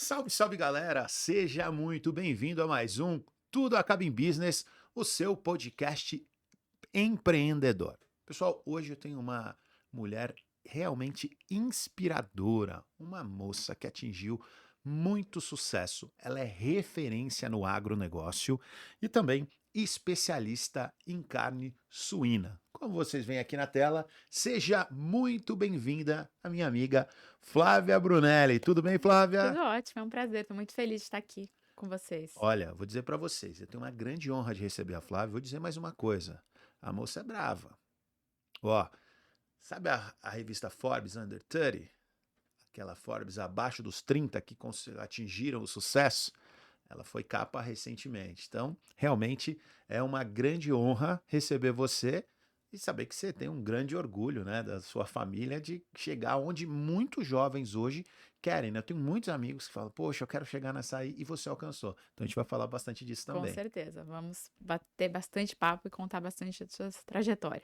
Salve, salve galera! Seja muito bem-vindo a mais um Tudo Acaba em Business, o seu podcast empreendedor. Pessoal, hoje eu tenho uma mulher realmente inspiradora, uma moça que atingiu muito sucesso. Ela é referência no agronegócio e também especialista em carne suína. Como vocês veem aqui na tela, seja muito bem-vinda a minha amiga Flávia Brunelli. Tudo bem, Tudo Flávia? ótimo, é um prazer, estou muito feliz de estar aqui com vocês. Olha, vou dizer para vocês, eu tenho uma grande honra de receber a Flávia. Vou dizer mais uma coisa: a moça é brava. Ó, sabe a revista Forbes Under 30? Aquela Forbes abaixo dos 30 que atingiram o sucesso? Ela foi capa recentemente. Então, realmente é uma grande honra receber você e saber que você tem um grande orgulho, né, da sua família de chegar onde muitos jovens hoje querem, né? Eu tenho muitos amigos que falam, poxa, eu quero chegar nessa aí e você alcançou. Então a gente vai falar bastante disso Com também. certeza, vamos bater bastante papo e contar bastante da sua trajetória.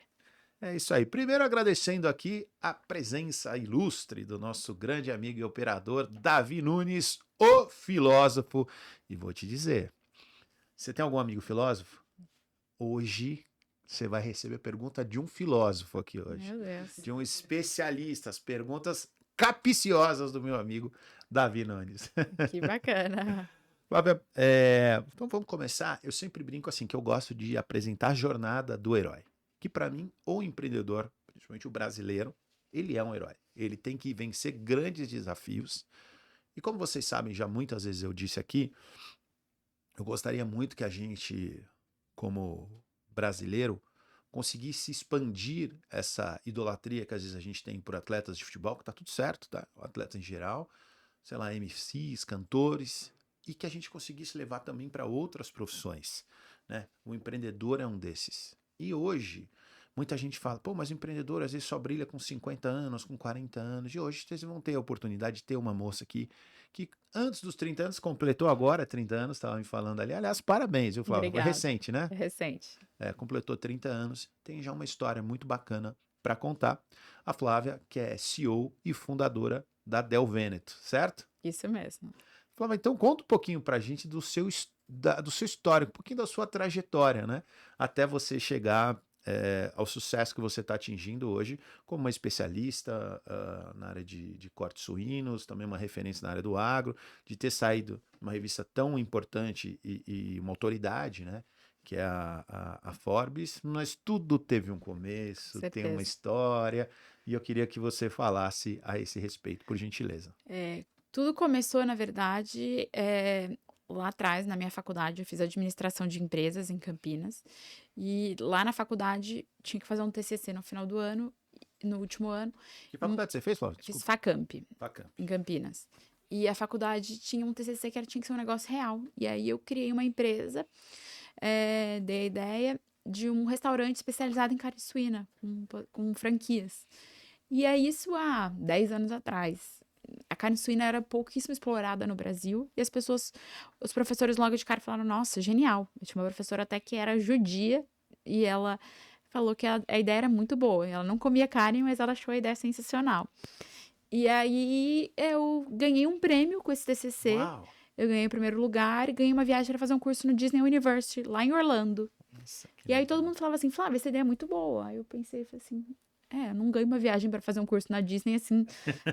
É isso aí. Primeiro agradecendo aqui a presença ilustre do nosso grande amigo e operador Davi Nunes, o filósofo. E vou te dizer, você tem algum amigo filósofo? Hoje você vai receber pergunta de um filósofo aqui hoje, Meu Deus, de um especialista, as perguntas capiciosas do meu amigo Davi Nunes. que bacana. Flávia, então vamos começar. Eu sempre brinco assim que eu gosto de apresentar a jornada do herói, que para mim o empreendedor, principalmente o brasileiro, ele é um herói. Ele tem que vencer grandes desafios. E como vocês sabem, já muitas vezes eu disse aqui, eu gostaria muito que a gente, como brasileiro, conseguisse expandir essa idolatria que às vezes a gente tem por atletas de futebol, que tá tudo certo, tá? Atletas em geral, sei lá, MCs, cantores, e que a gente conseguisse levar também para outras profissões, né? O empreendedor é um desses. E hoje, muita gente fala, pô, mas o empreendedor às vezes só brilha com 50 anos, com 40 anos, e hoje vocês vão ter a oportunidade de ter uma moça aqui que antes dos 30 anos, completou agora 30 anos, estava me falando ali. Aliás, parabéns, viu, Flávio? Foi Obrigada. recente, né? É recente. Completou 30 anos, tem já uma história muito bacana para contar. A Flávia, que é CEO e fundadora da Del Veneto, certo? Isso mesmo. Flávia, então conta um pouquinho para a gente do seu histórico, um pouquinho da sua trajetória, né? Até você chegar ao sucesso que você está atingindo hoje como uma especialista na área de cortes suínos, também uma referência na área do agro, de ter saído de uma revista tão importante e uma autoridade, né? Que é a Forbes, mas tudo teve um Com começo, tem uma certeza. história, e eu queria que você falasse a esse respeito, por gentileza. Tudo começou, na verdade, lá atrás, na minha faculdade. Eu fiz administração de empresas em Campinas. E lá na faculdade tinha que fazer um TCC no final do ano, no último ano. Que Hum, faculdade você fez, Flávio? Fiz Desculpa. Facamp, Bacana. em Campinas. E a faculdade tinha um TCC que tinha que ser um negócio real. E aí eu criei uma empresa, dei a ideia de um restaurante especializado em carne suína, com franquias. E é isso há 10 anos atrás. A carne suína era pouquíssimo explorada no Brasil e os professores logo de cara falaram: Nossa, genial. Eu tinha uma professora até que era judia e ela falou que a ideia era muito boa. Ela não comia carne, mas ela achou a ideia sensacional. E aí eu ganhei um prêmio com esse TCC. Uau! Eu ganhei o primeiro lugar e ganhei uma viagem para fazer um curso no Disney University, lá em Orlando. Nossa, que E aí todo legal. mundo falava assim: Flávia, essa ideia é muito boa. Aí eu pensei, falei assim: eu não ganho uma viagem para fazer um curso na Disney assim.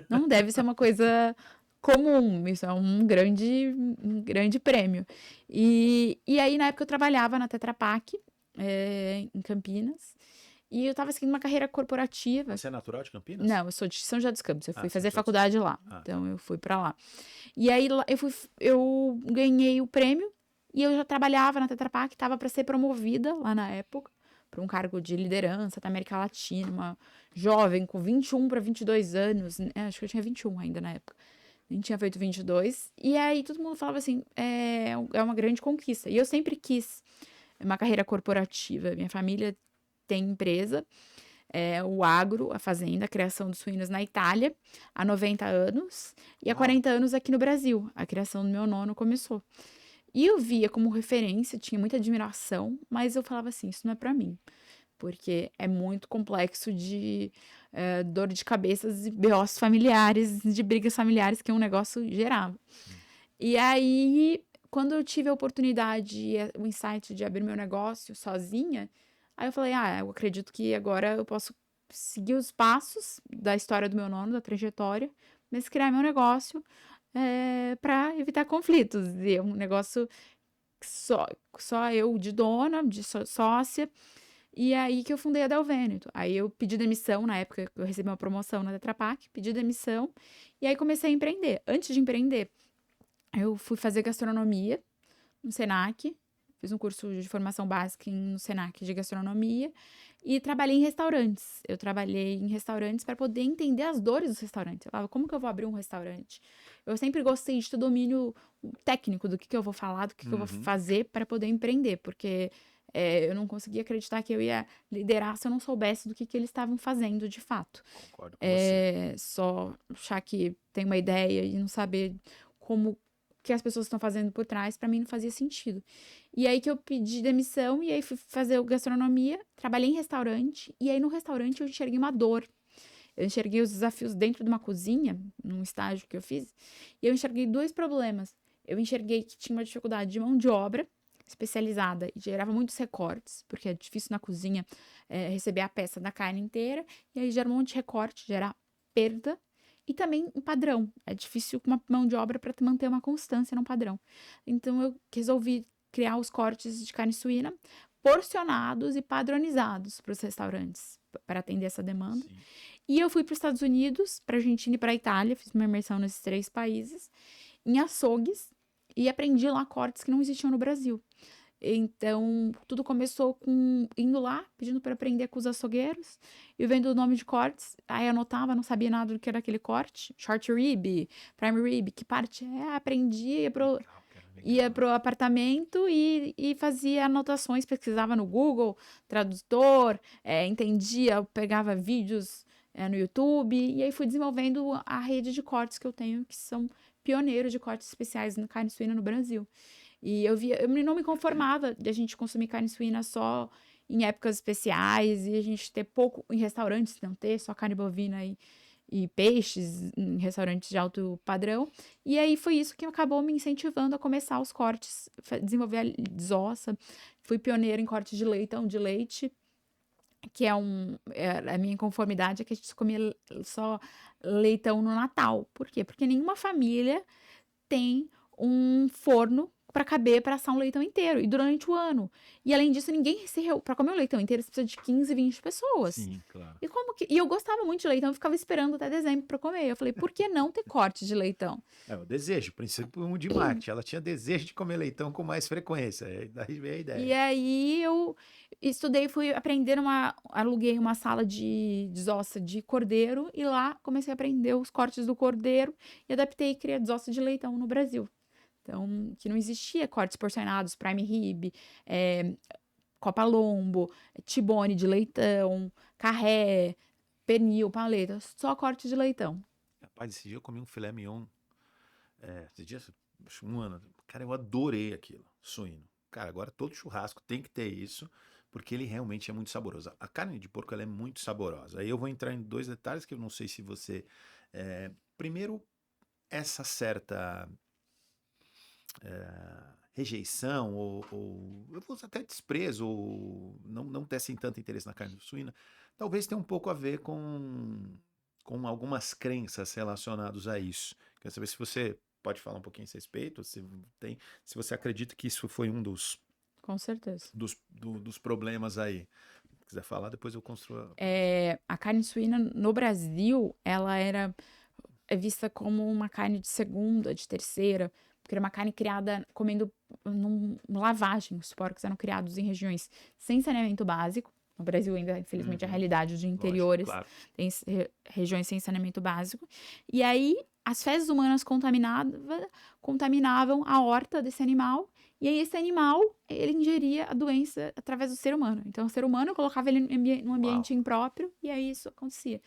Não deve ser uma coisa comum. Isso é um grande prêmio. E aí, na época, eu trabalhava na Tetra Pak, em Campinas. E eu tava seguindo uma carreira corporativa. Você é natural de Campinas? Não, eu sou de São José dos Campos. Eu Ah, fui São fazer José dos faculdade Campos. lá. Ah, tá. Então, eu fui para lá. E aí, lá, eu ganhei o prêmio. E eu já trabalhava na Tetra Pak. Estava para ser promovida lá na época, para um cargo de liderança da América Latina. Uma jovem com 21 para 22 anos. Acho que eu tinha 21 ainda na época. Nem tinha feito 22. E aí todo mundo falava assim: é uma grande conquista. E eu sempre quis uma carreira corporativa. Minha família tem empresa, o agro, a fazenda, a criação dos suínos na Itália, há 90 anos. E há Uau! 40 anos aqui no Brasil. A criação do meu nono começou. E eu via como referência, tinha muita admiração, mas eu falava assim: isso não é para mim. Porque é muito complexo de dor de cabeças e BOs familiares, de brigas familiares que um negócio gerava. E aí, quando eu tive a oportunidade, o insight de abrir meu negócio sozinha, aí eu falei, eu acredito que agora eu posso seguir os passos da história do meu nono, da trajetória, mas criar meu negócio para evitar conflitos. E é um negócio que só eu de dona, de sócia, e aí que eu fundei a Del Vêneto. Aí eu pedi demissão, na época eu recebi uma promoção na Tetra Pak, pedi demissão, e aí comecei a empreender. Antes de empreender, eu fui fazer gastronomia no Senac, fiz um curso de formação básica no Senac de gastronomia e trabalhei em restaurantes. Eu trabalhei em restaurantes para poder entender as dores dos restaurantes. Eu falava, como que eu vou abrir um restaurante? Eu sempre gostei de ter domínio técnico do que eu vou falar, do que eu vou fazer para poder empreender, porque eu não conseguia acreditar que eu ia liderar se eu não soubesse do que eles estavam fazendo de fato. Concordo com você. Só achar que tem uma ideia e não saber como que as pessoas estão fazendo por trás, para mim não fazia sentido. E aí que eu pedi demissão, e aí fui fazer gastronomia, trabalhei em restaurante, e aí no restaurante eu enxerguei uma dor. Eu enxerguei os desafios dentro de uma cozinha, num estágio que eu fiz, e eu enxerguei 2 problemas. Eu enxerguei que tinha uma dificuldade de mão de obra especializada e gerava muitos recortes, porque é difícil na cozinha receber a peça da carne inteira, e aí gera um monte de recorte, gera perda. E também um padrão. É difícil com uma mão de obra para manter uma constância num padrão. Então, eu resolvi criar os cortes de carne suína porcionados e padronizados para os restaurantes, para atender essa demanda. Sim. E eu fui para os Estados Unidos, para a Argentina e para a Itália, fiz uma imersão nesses 3 países, em açougues, e aprendi lá cortes que não existiam no Brasil. Então, tudo começou com indo lá, pedindo para aprender com os açougueiros, e vendo o nome de cortes, aí anotava, não sabia nada do que era aquele corte, short rib, prime rib, que parte aprendi, ia pro apartamento e fazia anotações, pesquisava no Google, tradutor, entendia, pegava vídeos no YouTube, e aí fui desenvolvendo a rede de cortes que eu tenho, que são pioneiros de cortes especiais na carne suína no Brasil. E eu não me conformava de a gente consumir carne suína só em épocas especiais e a gente ter pouco em restaurantes, não ter só carne bovina e peixes em restaurantes de alto padrão. E aí foi isso que acabou me incentivando a começar os cortes, desenvolver a desossa. Fui pioneira em cortes de leitão de leite, que a minha inconformidade é que a gente comia só leitão no Natal. Por quê? Porque nenhuma família tem um forno para caber para assar um leitão inteiro, e durante o ano. E além disso, ninguém para comer um leitão inteiro, você precisa de 15, 20 pessoas. Sim, claro. E eu gostava muito de leitão, eu ficava esperando até dezembro para comer. Eu falei, por que não ter corte de leitão? O desejo, o princípio de marketing. Ela tinha desejo de comer leitão com mais frequência. Daí veio a ideia. E aí eu estudei, fui aprender aluguei uma sala de desossa de cordeiro, e lá comecei a aprender os cortes do cordeiro e adaptei e criei a desossa de leitão no Brasil. Então, que não existia cortes porcionados, prime rib, copa lombo, tibone de leitão, carré, pernil, paleta, só corte de leitão. Rapaz, esse dia eu comi um filé mignon, esse dia, acho, um ano, cara, eu adorei aquilo, suíno. Cara, agora todo churrasco tem que ter isso, porque ele realmente é muito saboroso. A carne de porco, ela é muito saborosa. Aí eu vou entrar em 2 detalhes que eu não sei se você... primeiro, essa certa... rejeição ou eu vou usar até desprezo ou não ter assim tanto interesse na carne suína, talvez tenha um pouco a ver com algumas crenças relacionadas a isso. Quero saber se você pode falar um pouquinho a esse respeito, se você acredita que isso foi um Com certeza. dos problemas aí. Se quiser falar, depois eu construo. A carne suína no Brasil, ela é vista como uma carne de segunda, de terceira, porque era uma carne criada comendo lavagem. Os porcos eram criados em regiões sem saneamento básico. No Brasil ainda, infelizmente, a realidade de interiores, Lógico, claro. tem regiões sem saneamento básico. E aí, as fezes humanas contaminavam a horta desse animal, e aí esse animal, ele ingeria a doença através do ser humano. Então, o ser humano colocava ele num ambiente impróprio, e aí isso acontecia.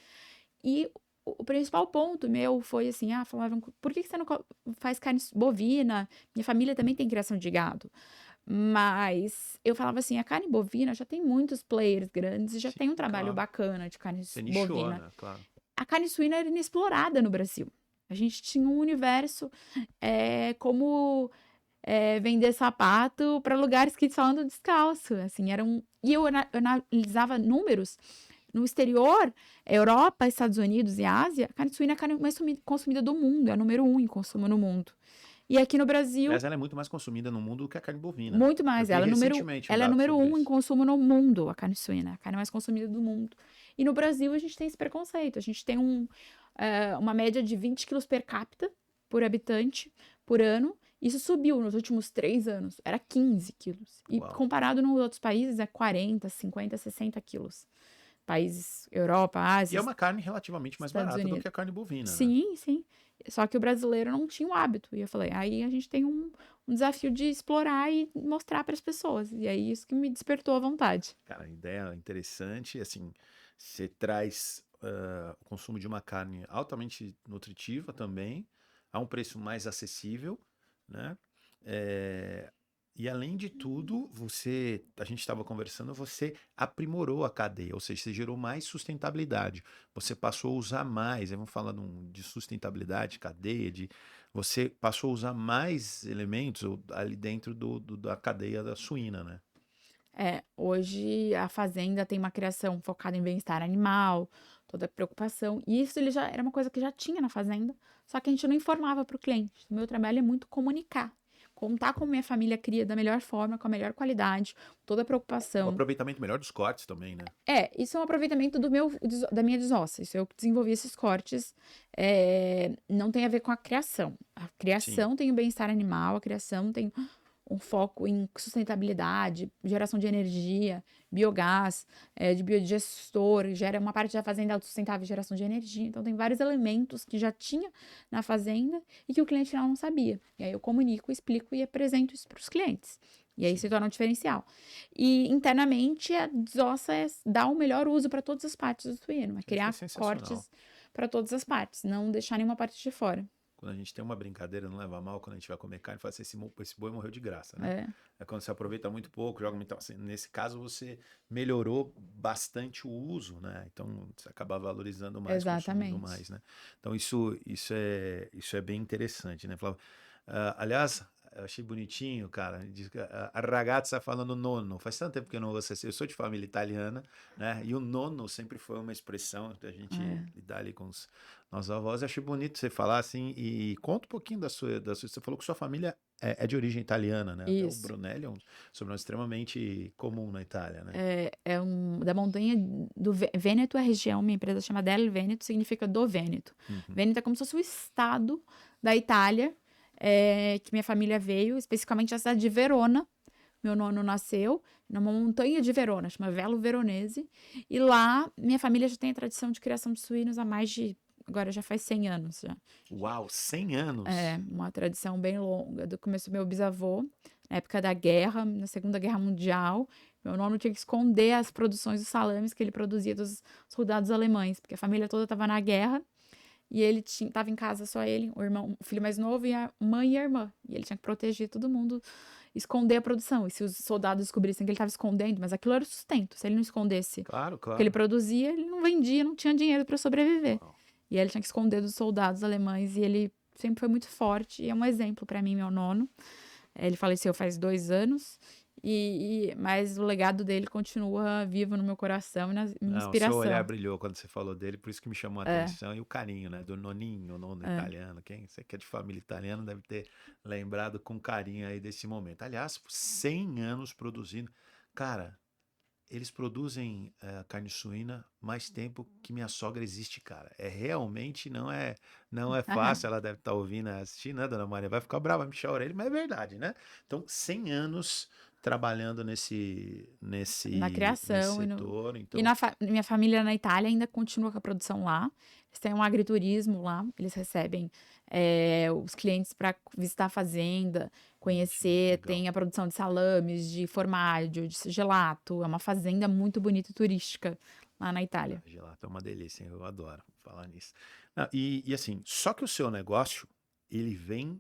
E o principal ponto meu foi assim, falavam, por que você não faz carne bovina? Minha família também tem criação de gado. Mas eu falava assim, a carne bovina já tem muitos players grandes e já tem um trabalho bacana de carne bovina. Né? Claro. A carne suína era inexplorada no Brasil. A gente tinha um universo, como vender sapato para lugares que só andam descalço, assim, e eu analisava números no exterior, Europa, Estados Unidos e Ásia, a carne suína é a carne mais consumida do mundo, é a número 1 em consumo no mundo. E aqui no Brasil, Aliás, ela é muito mais consumida no mundo do que a carne bovina. muito Eu mais. vi recentemente um Ela é dado número sobre 1 em isso. consumo no mundo, a carne suína, a carne mais consumida do mundo. E no Brasil a gente tem esse preconceito. A gente tem uma média de 20 quilos per capita por habitante por ano. Isso subiu nos últimos 3 anos. Era 15 quilos. E Uau. comparado nos outros países, é 40, 50, 60 quilos. Países, Europa, E Ásia, é uma carne relativamente mais Estados barata do Unidos. que a carne bovina, né? Sim, sim. Só que o brasileiro não tinha o hábito. E eu falei, aí a gente tem um desafio de explorar e mostrar para as pessoas. E aí isso que me despertou a vontade. Cara, ideia interessante, assim, você traz o consumo de uma carne altamente nutritiva também, a um preço mais acessível, né? É, e além de tudo, a gente estava conversando, você aprimorou a cadeia, ou seja, você gerou mais sustentabilidade. Você passou a usar mais, vamos falar de sustentabilidade, cadeia, você passou a usar mais elementos ali dentro da cadeia da suína, né? Hoje a fazenda tem uma criação focada em bem-estar animal, toda a preocupação. E isso ele já era uma coisa que já tinha na fazenda, só que a gente não informava para o cliente. O meu trabalho é muito comunicar, contar como minha família cria da melhor forma, com a melhor qualidade, toda a O preocupação. aproveitamento melhor dos cortes também, né? Isso é um aproveitamento da minha desossa. Isso eu que desenvolvi esses cortes. Não tem a ver com a criação. A Sim. criação tem o bem-estar animal, a criação tem um foco em sustentabilidade, geração de energia, biogás, de biodigestor, gera uma parte da fazenda autossustentável, geração de energia. Então, tem vários elementos que já tinha na fazenda e que o cliente final não sabia. E aí eu comunico, explico e apresento isso para os clientes. E aí Sim. se torna um diferencial. E internamente a desossa é dar o melhor uso para todas as partes do suíno, é Isso é criar sensacional. cortes para todas as partes, não deixar nenhuma parte de fora. Quando a gente tem uma brincadeira, não leva a mal, quando a gente vai comer carne, fala assim, esse boi morreu de graça, né? É, É quando você aproveita muito pouco, joga muito. Então, assim, nesse caso, você melhorou bastante o uso, né? Então, você acaba valorizando mais, consumindo exatamente. mais, né? Então, isso é bem interessante, né? Flávio? Aliás, eu achei bonitinho, cara. Diz que a ragazza falando nono. Faz tanto tempo que eu não ouço assim. Eu sou de família italiana, né? E o nono sempre foi uma expressão que a gente É. lidar ali com os nossos avós. Eu achei bonito você falar assim. E conta um pouquinho da sua. Você falou que sua família é de origem italiana, né? Até o Isso. Brunelli é um sobrenome extremamente comum na Itália, né? Da montanha do Vêneto, a região, minha empresa chama Del Vêneto, significa do Vêneto. Uhum. Vêneto é como se fosse o estado da Itália, que minha família veio, especificamente a cidade de Verona. Meu nono nasceu numa montanha de Verona, chama Velo Veronese. E lá, minha família já tem a tradição de criação de suínos há agora já faz 100 anos já. Uau, 100 anos! Uma tradição bem longa, do começo do meu bisavô, na época da guerra, na Segunda Guerra Mundial. Meu nono tinha que esconder as produções dos salames que ele produzia dos soldados alemães, porque a família toda estava na guerra e ele estava em casa só ele, o filho mais novo e a mãe e a irmã. E ele tinha que proteger todo mundo, esconder a produção. E se os soldados descobrissem que ele estava escondendo, mas aquilo era o sustento. Se ele não escondesse Claro, o que ele claro. produzia, ele não vendia, não tinha dinheiro para sobreviver. Uau. E aí ele tinha que esconder dos soldados alemães e ele sempre foi muito forte e é um exemplo para mim, meu nono. Ele faleceu faz 2 anos, mas o legado dele continua vivo no meu coração e na minha Não, o seu olhar inspiração. brilhou quando você falou dele, por isso que me chamou a É, atenção. E o carinho, né? Do noninho, o nono é. italiano. Quem você que é de família italiana deve ter lembrado com carinho aí desse momento. Aliás, 100 anos produzindo. Cara, eles produzem carne suína mais tempo que minha sogra existe, cara. Realmente não é fácil. Ela deve estar ouvindo, assistindo, né, dona Maria? Vai ficar brava, vai me puxar a orelha, mas é verdade, né? Então, 100 anos trabalhando nesse, Na nesse, nesse criação setor. e Então, minha família na Itália ainda continua com a produção lá. Eles têm um agriturismo lá, eles recebem os clientes para visitar a fazenda, ótimo, conhecer, legal. tem a produção de salames, de formaggio, de gelato. É uma fazenda muito bonita e turística lá na Itália. Gelato é uma delícia, hein? Eu adoro falar nisso. Não, e assim, só que o seu negócio, ele vem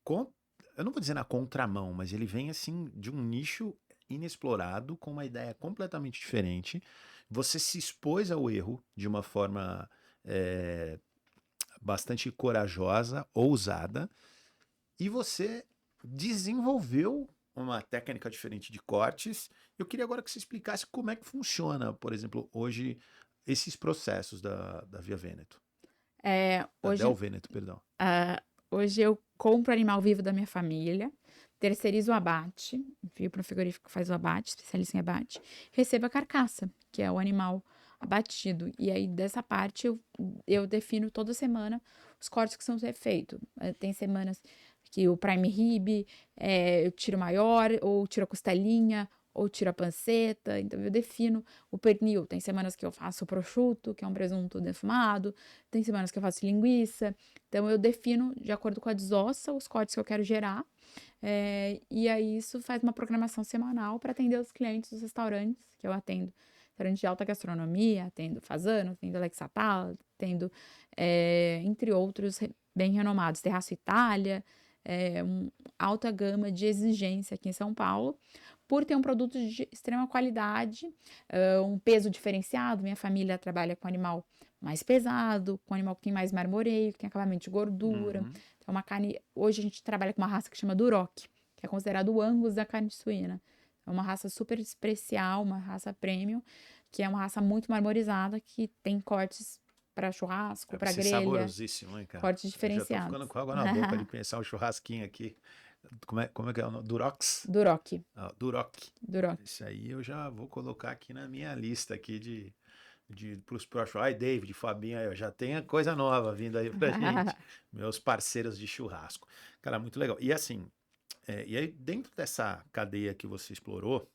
com, eu não vou dizer na contramão, mas ele vem assim de um nicho inexplorado, com uma ideia completamente diferente. Você se expôs ao erro de uma forma, eh, bastante corajosa, ousada, e você desenvolveu uma técnica diferente de cortes. Eu queria agora que você explicasse como é que funciona, por exemplo, hoje, esses processos da Via Veneto, da Del Hoje, Veneto, perdão. hoje eu compro animal vivo da minha família, terceirizo o abate, envio para um frigorífico que faz o abate, especialista em abate, recebo a carcaça, que é o animal abatido. E aí, dessa parte, eu defino toda semana os cortes que são ser feitos. Tem semanas que o prime rib, eu tiro maior, ou tiro a costelinha, ou tiro a panceta. Então, eu defino o pernil. Tem semanas que eu faço o prosciutto, que é um presunto defumado. Tem semanas que eu faço linguiça. Então, eu defino, de acordo com a desossa, os cortes que eu quero gerar. E aí, isso faz uma programação semanal para atender os clientes dos restaurantes que eu atendo. Restaurante de alta gastronomia, atendo Fasano, atendo Alex Atala, atendo, entre outros, bem renomados. Terraço Itália, alta gama de exigência aqui em São Paulo, por ter um produto de extrema qualidade, um peso diferenciado. Minha família trabalha com animal mais pesado, com animal que tem mais marmoreio, que tem acabamento de gordura. Uhum. Então, uma carne. Hoje a gente trabalha com uma raça que chama Duroc, que é considerado o Angus da carne suína. É uma raça super especial, uma raça premium, que é uma raça muito marmorizada, que tem cortes para churrasco, Deve para ser grelha, saborosíssimo, hein, cara? cortes Eu já tô diferenciados. ficando com água na boca de pensar um churrasquinho aqui. Como é que é o nome? Durox? Duroc, Duroc. Duroc. Isso aí eu já vou colocar aqui na minha lista aqui pros próximos. Ai, David, Fabinho, aí, ó, já tem coisa nova vindo aí pra gente. Meus parceiros de churrasco. Cara, muito legal. E assim, e aí dentro dessa cadeia que você explorou,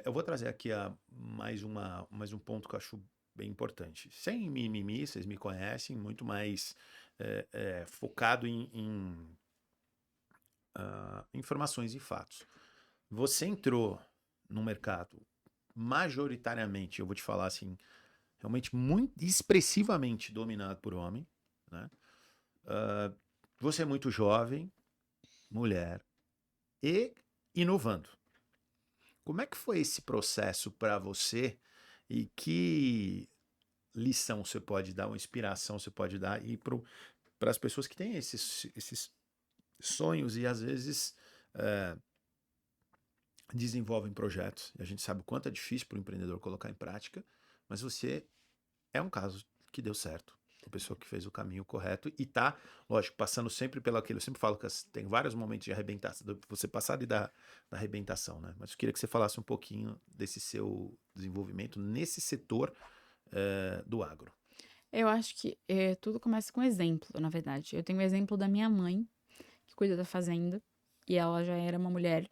eu vou trazer aqui mais um ponto que eu acho bem importante. Sem mimimi, vocês me conhecem, muito mais focado em informações e fatos. Você entrou no mercado majoritariamente, eu vou te falar assim, realmente muito expressivamente dominado por homem, né? Você é muito jovem, mulher e inovando. Como é que foi esse processo para você e que lição você pode dar, uma inspiração você pode dar e para as pessoas que têm esses sonhos e às vezes desenvolvem projetos, e a gente sabe o quanto é difícil para o empreendedor colocar em prática, mas você é um caso que deu certo. A pessoa que fez o caminho correto e tá, lógico, passando sempre pelo aquilo. Eu sempre falo que tem vários momentos de arrebentação, você passar e da arrebentação, né? Mas eu queria que você falasse um pouquinho desse seu desenvolvimento nesse setor do agro. Eu acho que tudo começa com exemplo, na verdade. Eu tenho o exemplo da minha mãe, que cuida da fazenda, e ela já era uma mulher,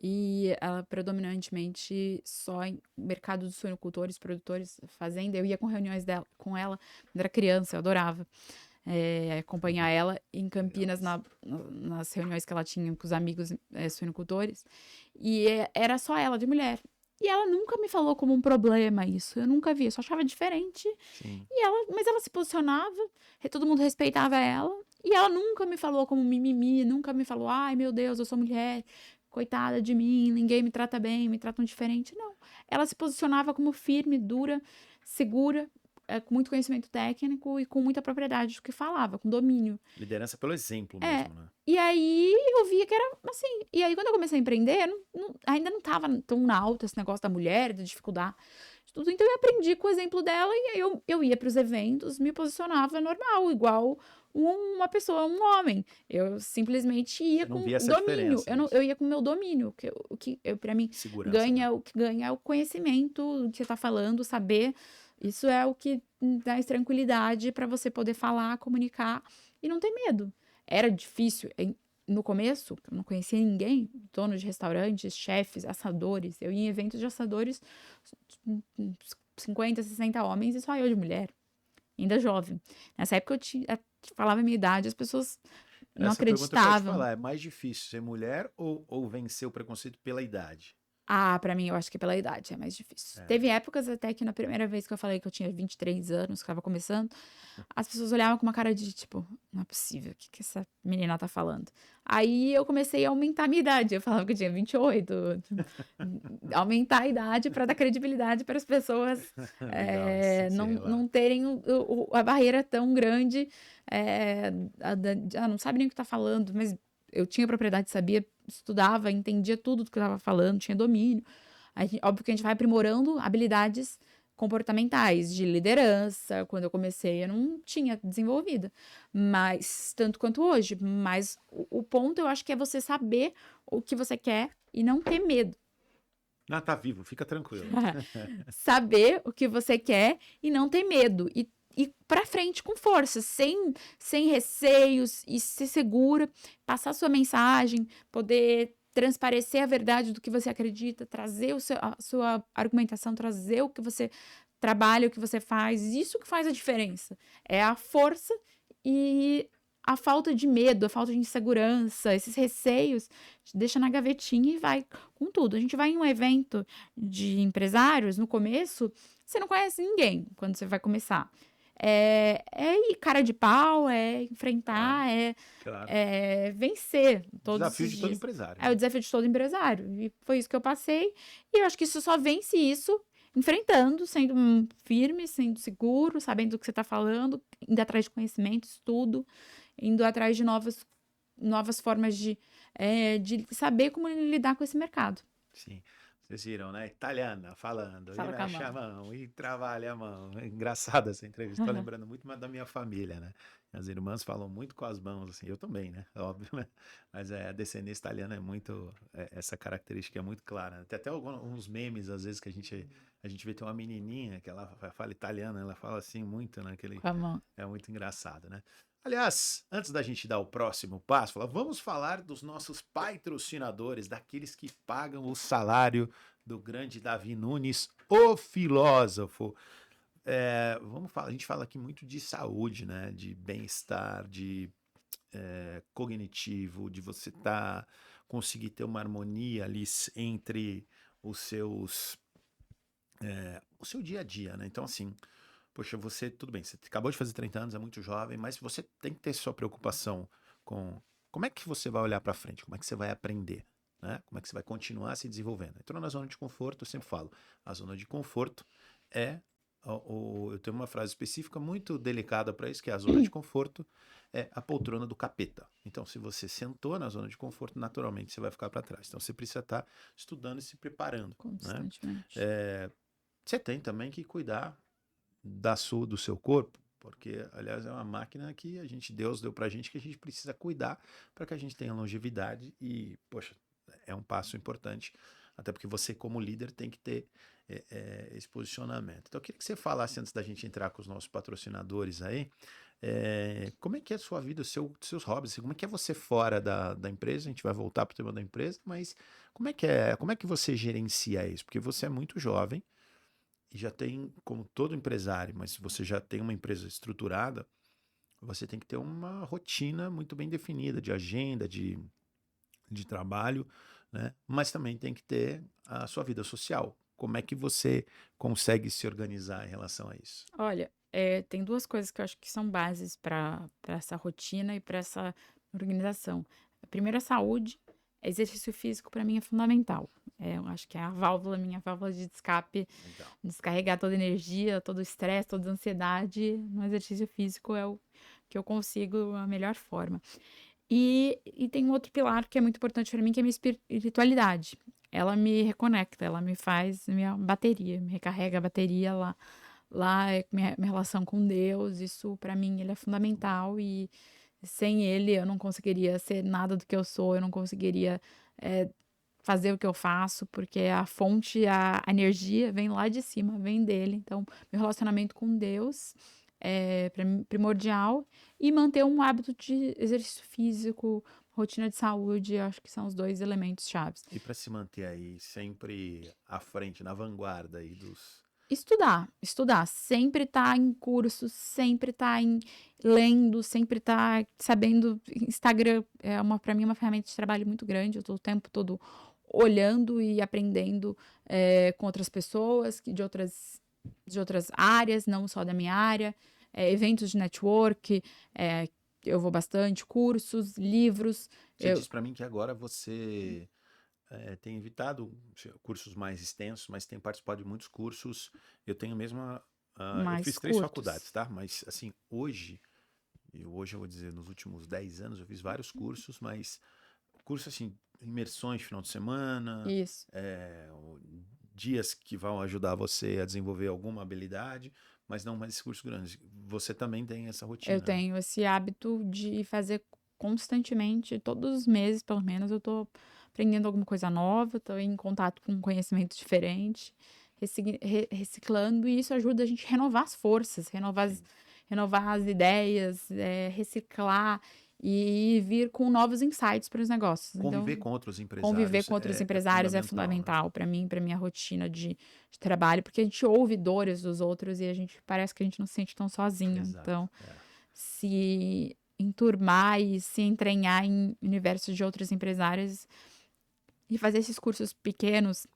e ela predominantemente só em mercado dos suinocultores, produtores, fazenda. Eu ia com reuniões dela, com ela quando era criança, eu adorava acompanhar ela em Campinas nas reuniões que ela tinha com os amigos suinocultores. E era só ela de mulher. E ela nunca me falou como um problema isso. Eu nunca vi, eu só achava diferente. Sim. Mas ela se posicionava, todo mundo respeitava ela. E ela nunca me falou como mimimi, nunca me falou, ai meu Deus, eu sou mulher, coitada de mim, ninguém me trata bem, me tratam diferente. Não. Ela se posicionava como firme, dura, segura, com muito conhecimento técnico e com muita propriedade do que falava, com domínio. Liderança pelo exemplo mesmo, né? E aí eu via que era assim. E aí quando eu comecei a empreender, ainda não estava tão alto esse negócio da mulher, da dificuldade, de tudo. Então eu aprendi com o exemplo dela e aí eu ia para os eventos, me posicionava normal, igual uma pessoa, um homem. Eu simplesmente ia Você não com via essa domínio. diferença, Eu ia com o meu domínio. Para mim, segurança, né? o que ganha é o conhecimento do que você está falando, saber. Isso é o que traz tranquilidade para você poder falar, comunicar e não ter medo. Era difícil. No começo, eu não conhecia ninguém, donos de restaurantes, chefes, assadores. Eu ia em eventos de assadores, 50, 60 homens e só eu de mulher, ainda jovem. Nessa época eu falava a minha idade, as pessoas não Essa pergunta eu quero te acreditavam. falar, é mais difícil ser mulher ou vencer o preconceito pela idade? Pra mim, eu acho que pela idade é mais difícil. É. Teve épocas até que na primeira vez que eu falei que eu tinha 23 anos, que estava começando, as pessoas olhavam com uma cara de tipo, não é possível, o que que essa menina tá falando? Aí eu comecei a aumentar a minha idade, eu falava que eu tinha 28, tipo, aumentar a idade para dar credibilidade para as pessoas Legal esse não relato. terem a barreira tão grande, não sabe nem o que tá falando, mas eu tinha propriedade, sabia, estudava, entendia tudo do que eu estava falando, tinha domínio. Óbvio que a gente vai aprimorando habilidades comportamentais, de liderança. Quando eu comecei, eu não tinha desenvolvida, mas tanto quanto hoje. Mas o ponto, eu acho que é você saber o que você quer e não ter medo. Não, tá vivo, fica tranquilo. Saber o que você quer e não ter medo. E para frente com força, sem receios e ser segura, passar sua mensagem, poder transparecer a verdade do que você acredita, trazer a sua argumentação, trazer o que você trabalha, o que você faz. Isso que faz a diferença. É a força e a falta de medo, a falta de insegurança, esses receios, deixa na gavetinha e vai com tudo. A gente vai em um evento de empresários, no começo, você não conhece ninguém quando você vai começar. Ir cara de pau, Claro, enfrentar, claro. vencer todos Desafio esses de todo dias. empresário, É o né? desafio de todo empresário. E foi isso que eu passei. E eu acho que isso só vence isso enfrentando, sendo firme, sendo seguro, sabendo do que você está falando, indo atrás de conhecimento, estudo, indo atrás de novas formas de saber como lidar com esse mercado. Sim. Vocês viram, né? Italiana falando, e Fala com a mexe a mão. mão, e trabalha a mão. É engraçado essa entrevista. Tô lembrando muito mais da minha família, né? As irmãs falam muito com as mãos, assim. Eu também, né? Óbvio, né? Mas a descendência italiana é muito. Essa característica é muito clara, né? Tem até alguns memes, às vezes, que a gente vê. Tem uma menininha que ela fala italiana, ela fala assim muito, né? Com a mão. É muito engraçado, né? Aliás, antes da gente dar o próximo passo, vamos falar dos nossos patrocinadores, daqueles que pagam o salário do grande Davi Nunes, o filósofo. Vamos falar, a gente fala aqui muito de saúde, né? De bem-estar, de cognitivo, de você conseguir ter uma harmonia ali entre os seus, o seu dia a dia, né? Então, assim, poxa, tudo bem, você acabou de fazer 30 anos, é muito jovem, mas você tem que ter sua preocupação com como é que você vai olhar para frente, como é que você vai aprender, né? Como é que você vai continuar se desenvolvendo. Entrou na zona de conforto, eu sempre falo, a zona de conforto é eu tenho uma frase específica muito delicada para isso, que é a zona de conforto é a poltrona do capeta. Então, se você sentou na zona de conforto, naturalmente você vai ficar para trás. Então, você precisa estar estudando e se preparando, né? Constantemente. Você tem também que cuidar do seu corpo, porque, aliás, é uma máquina que Deus deu pra gente que a gente precisa cuidar para que a gente tenha longevidade e, poxa, é um passo importante, até porque você, como líder, tem que ter esse posicionamento. Então, eu queria que você falasse, antes da gente entrar com os nossos patrocinadores aí, como é que é a sua vida, seus hobbies, como é que é você fora da empresa? A gente vai voltar para o tema da empresa, mas como é que você gerencia isso? Porque você é muito jovem, e já tem, como todo empresário, mas se você já tem uma empresa estruturada, você tem que ter uma rotina muito bem definida de agenda, de trabalho, né? Mas também tem que ter a sua vida social. Como é que você consegue se organizar em relação a isso? Olha, tem duas coisas que eu acho que são bases para essa rotina e para essa organização. A primeira, a saúde. Exercício físico para mim é fundamental. Eu acho que é minha válvula de escape, Legal. descarregar toda a energia, todo o estresse, toda a ansiedade. No exercício físico é o que eu consigo a melhor forma. E tem um outro pilar que é muito importante para mim, que é a minha espiritualidade. Ela me reconecta, ela me faz minha bateria, me recarrega a bateria lá. Lá é minha relação com Deus, isso para mim ele é fundamental e sem ele eu não conseguiria ser nada do que eu sou, eu não conseguiria fazer o que eu faço, porque a fonte, a energia vem lá de cima, vem dele. Então, meu relacionamento com Deus é para mim primordial e manter um hábito de exercício físico, rotina de saúde, eu acho que são os dois elementos chaves. E para se manter aí sempre à frente, na vanguarda aí dos. Estudar, sempre tá em curso, sempre tá lendo, sempre tá sabendo. Instagram para mim é uma ferramenta de trabalho muito grande, eu tô o tempo todo olhando e aprendendo com outras pessoas de outras áreas, não só da minha área, eventos de network, eu vou bastante, cursos, livros. Você disse para mim que agora você tem evitado cursos mais extensos, mas tem participado de muitos cursos. Eu tenho mesmo. Eu Mais fiz 3 curtos. faculdades, tá? Mas, assim, hoje eu vou dizer, nos últimos 10 anos, eu fiz vários cursos, mas cursos, assim, imersões de final de semana, Isso. dias que vão ajudar você a desenvolver alguma habilidade, mas não mais esses cursos grandes. Você também tem essa Eu rotina, né? tenho esse hábito de fazer constantemente, todos os meses, pelo menos, eu tô aprendendo alguma coisa nova, tô em contato com um conhecimento diferente, reciclando, e isso ajuda a gente a renovar as forças, Sim. renovar as ideias, reciclar e vir com novos insights para os negócios. Conviver Então, com outros conviver empresários com outros é empresários é fundamental, né? fundamental para mim, para minha rotina de trabalho, porque a gente ouve dores dos outros e a gente parece que a gente não se sente tão sozinho. Exato. Então, se enturmar e se entranhar em universos de outros empresários e fazer esses cursos pequenos,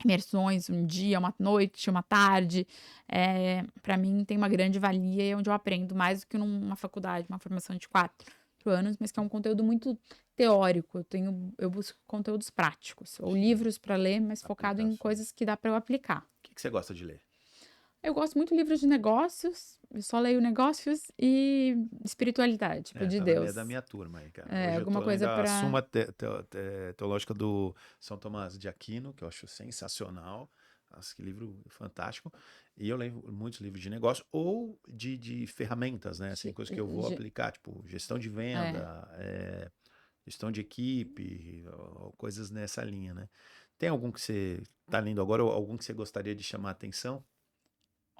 imersões, um dia, uma noite, uma tarde, para mim tem uma grande valia e é onde eu aprendo mais do que numa faculdade, uma formação de 4 anos, mas que é um conteúdo muito teórico. Eu busco conteúdos práticos, ou Sim. livros para ler, mas focado em Aplicações. coisas que dá para eu aplicar. O que você gosta de ler? Eu gosto muito de livros de negócios, eu só leio negócios e espiritualidade, tipo, de Tá na minha, da Deus. minha turma aí, cara. Hoje eu Alguma tô lendo coisa a para. Suma Teológica do São Tomás de Aquino, que eu acho sensacional. Nossa, que livro fantástico. E eu leio muitos livros de negócio ou de ferramentas, né? Assim, coisas que eu vou aplicar, tipo gestão de venda, gestão de equipe, ou coisas nessa linha, né? Tem algum que você tá lendo agora ou algum que você gostaria de chamar a atenção?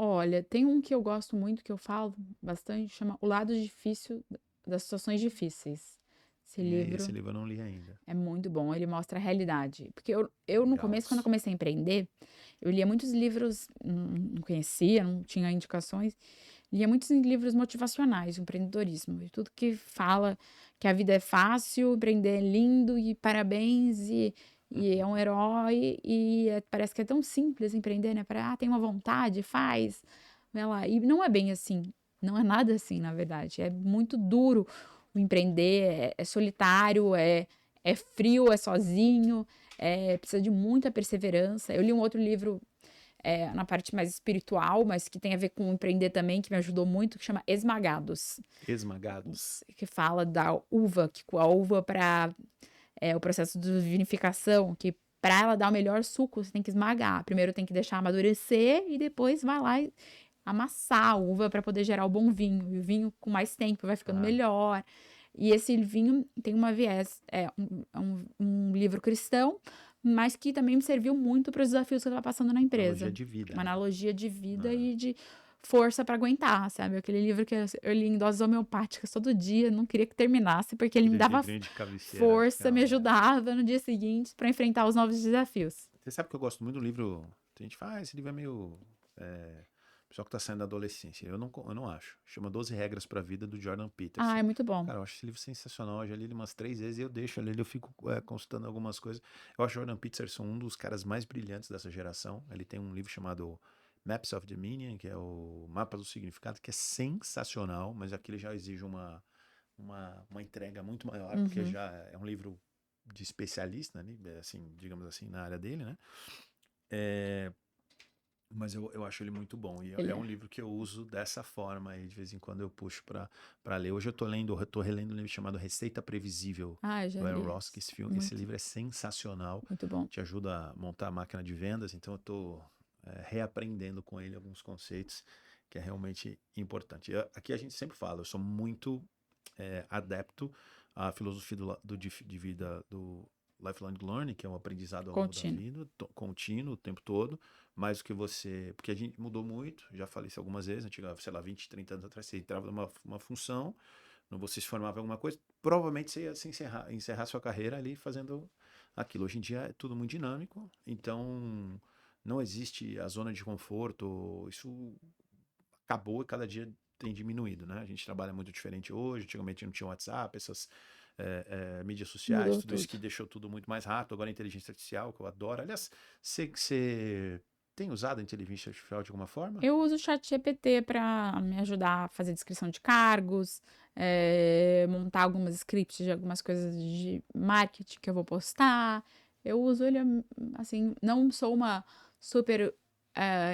Olha, tem um que eu gosto muito, que eu falo bastante, chama O Lado Difícil das Situações Difíceis. Esse Esse livro livro eu não li ainda. é muito bom, ele mostra a realidade. Porque eu no Legal. começo, quando eu comecei a empreender, eu lia muitos livros, não conhecia, não tinha indicações, lia muitos livros motivacionais de empreendedorismo, e tudo que fala que a vida é fácil, empreender é lindo e parabéns, e é um herói, parece que é tão simples empreender, né? Tem uma vontade, faz, vai lá. E não é bem assim, não é nada assim, na verdade. É muito duro o empreender, é solitário, é frio, é sozinho, precisa de muita perseverança. Eu li um outro livro na parte mais espiritual, mas que tem a ver com empreender também, que me ajudou muito, que chama Esmagados, Esmagados. que fala da uva, que com a uva para o processo de vinificação, que para ela dar o melhor suco, você tem que esmagar. Primeiro tem que deixar amadurecer e depois vai lá e amassar a uva para poder gerar o bom vinho. E o vinho com mais tempo vai ficando melhor. E esse vinho tem uma viés, um livro cristão, mas que também me serviu muito para os desafios que eu estava passando na empresa. Analogia de vida. Uma né? analogia de vida e de força para aguentar, sabe? Aquele livro que eu li em doses homeopáticas todo dia, não queria que terminasse, porque ele me dava De cabeceira, força, me legal, ajudava no dia seguinte para enfrentar os novos desafios. Você sabe que eu gosto muito do livro. Tem gente que fala, esse livro é meio. Pessoal que tá saindo da adolescência. Eu não acho. Chama 12 Regras pra Vida, do Jordan Peterson. É muito bom. Cara, eu acho esse livro sensacional. Eu já li ele umas 3 vezes e eu deixo ali, eu fico consultando algumas coisas. Eu acho o Jordan Peterson um dos caras mais brilhantes dessa geração. Ele tem um livro chamado Maps of the Meaning, que é o Mapa do Significado, que é sensacional, mas aqui ele já exige uma entrega muito maior, porque já é um livro de especialista, né? Assim, digamos assim, na área dele, né? Mas eu acho ele muito bom. E é um livro que eu uso dessa forma aí, de vez em quando eu puxo pra ler. Hoje eu tô relendo um livro chamado Receita Previsível, Eu já do Aaron li. Ross, que esse livro é sensacional. Muito bom. Te ajuda a montar a máquina de vendas, então eu tô reaprendendo com ele alguns conceitos que é realmente importante. Aqui a gente sempre fala, eu sou muito adepto à filosofia de vida do lifelong learning, que é um aprendizado ao longo da vida, contínuo o tempo todo, mais do que você... Porque a gente mudou muito, já falei isso algumas vezes, antigamente, sei lá, 20, 30 anos atrás, você entrava numa função, não você se formava em alguma coisa, provavelmente você ia se encerrar sua carreira ali fazendo aquilo. Hoje em dia é tudo muito dinâmico, então não existe a zona de conforto, isso acabou e cada dia tem diminuído, né? A gente trabalha muito diferente hoje, antigamente não tinha WhatsApp, essas mídias sociais, Mudou tudo isso tudo. que deixou tudo muito mais rápido, agora a inteligência artificial, que eu adoro. Aliás, você tem usado a inteligência artificial de alguma forma? Eu uso o ChatGPT para me ajudar a fazer descrição de cargos, montar algumas scripts de algumas coisas de marketing que eu vou postar. Eu uso ele, assim, não sou uma super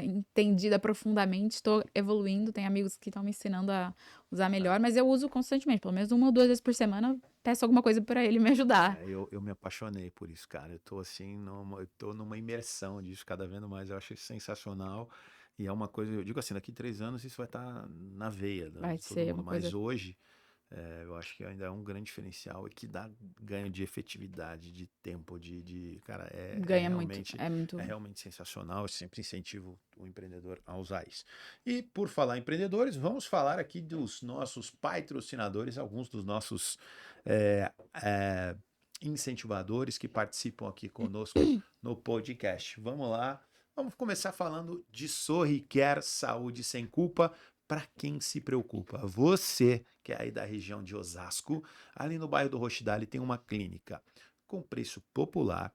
entendida profundamente, estou evoluindo, tem amigos que estão me ensinando a usar melhor, mas eu uso constantemente, pelo menos 1 ou 2 vezes por semana, eu peço alguma coisa para ele me ajudar. Eu me apaixonei por isso, cara. Eu tô assim, eu tô numa imersão disso cada vez mais. Eu acho isso sensacional. E é uma coisa, eu digo assim, daqui 3 anos isso vai estar na veia Vai de todo ser mundo. uma Mas coisa, hoje, eu acho que ainda é um grande diferencial e que dá ganho de efetividade, de tempo, cara, ganha muito, é é muito. realmente sensacional. Eu sempre incentivo o empreendedor a usar isso. E por falar em empreendedores, vamos falar aqui dos nossos patrocinadores, alguns dos nossos é, é, incentivadores que participam aqui conosco no podcast. Vamos lá, vamos começar falando de Sorriquer Saúde Sem Culpa. Para quem se preocupa, você que é aí da região de Osasco, ali no bairro do Rochidale tem uma clínica com preço popular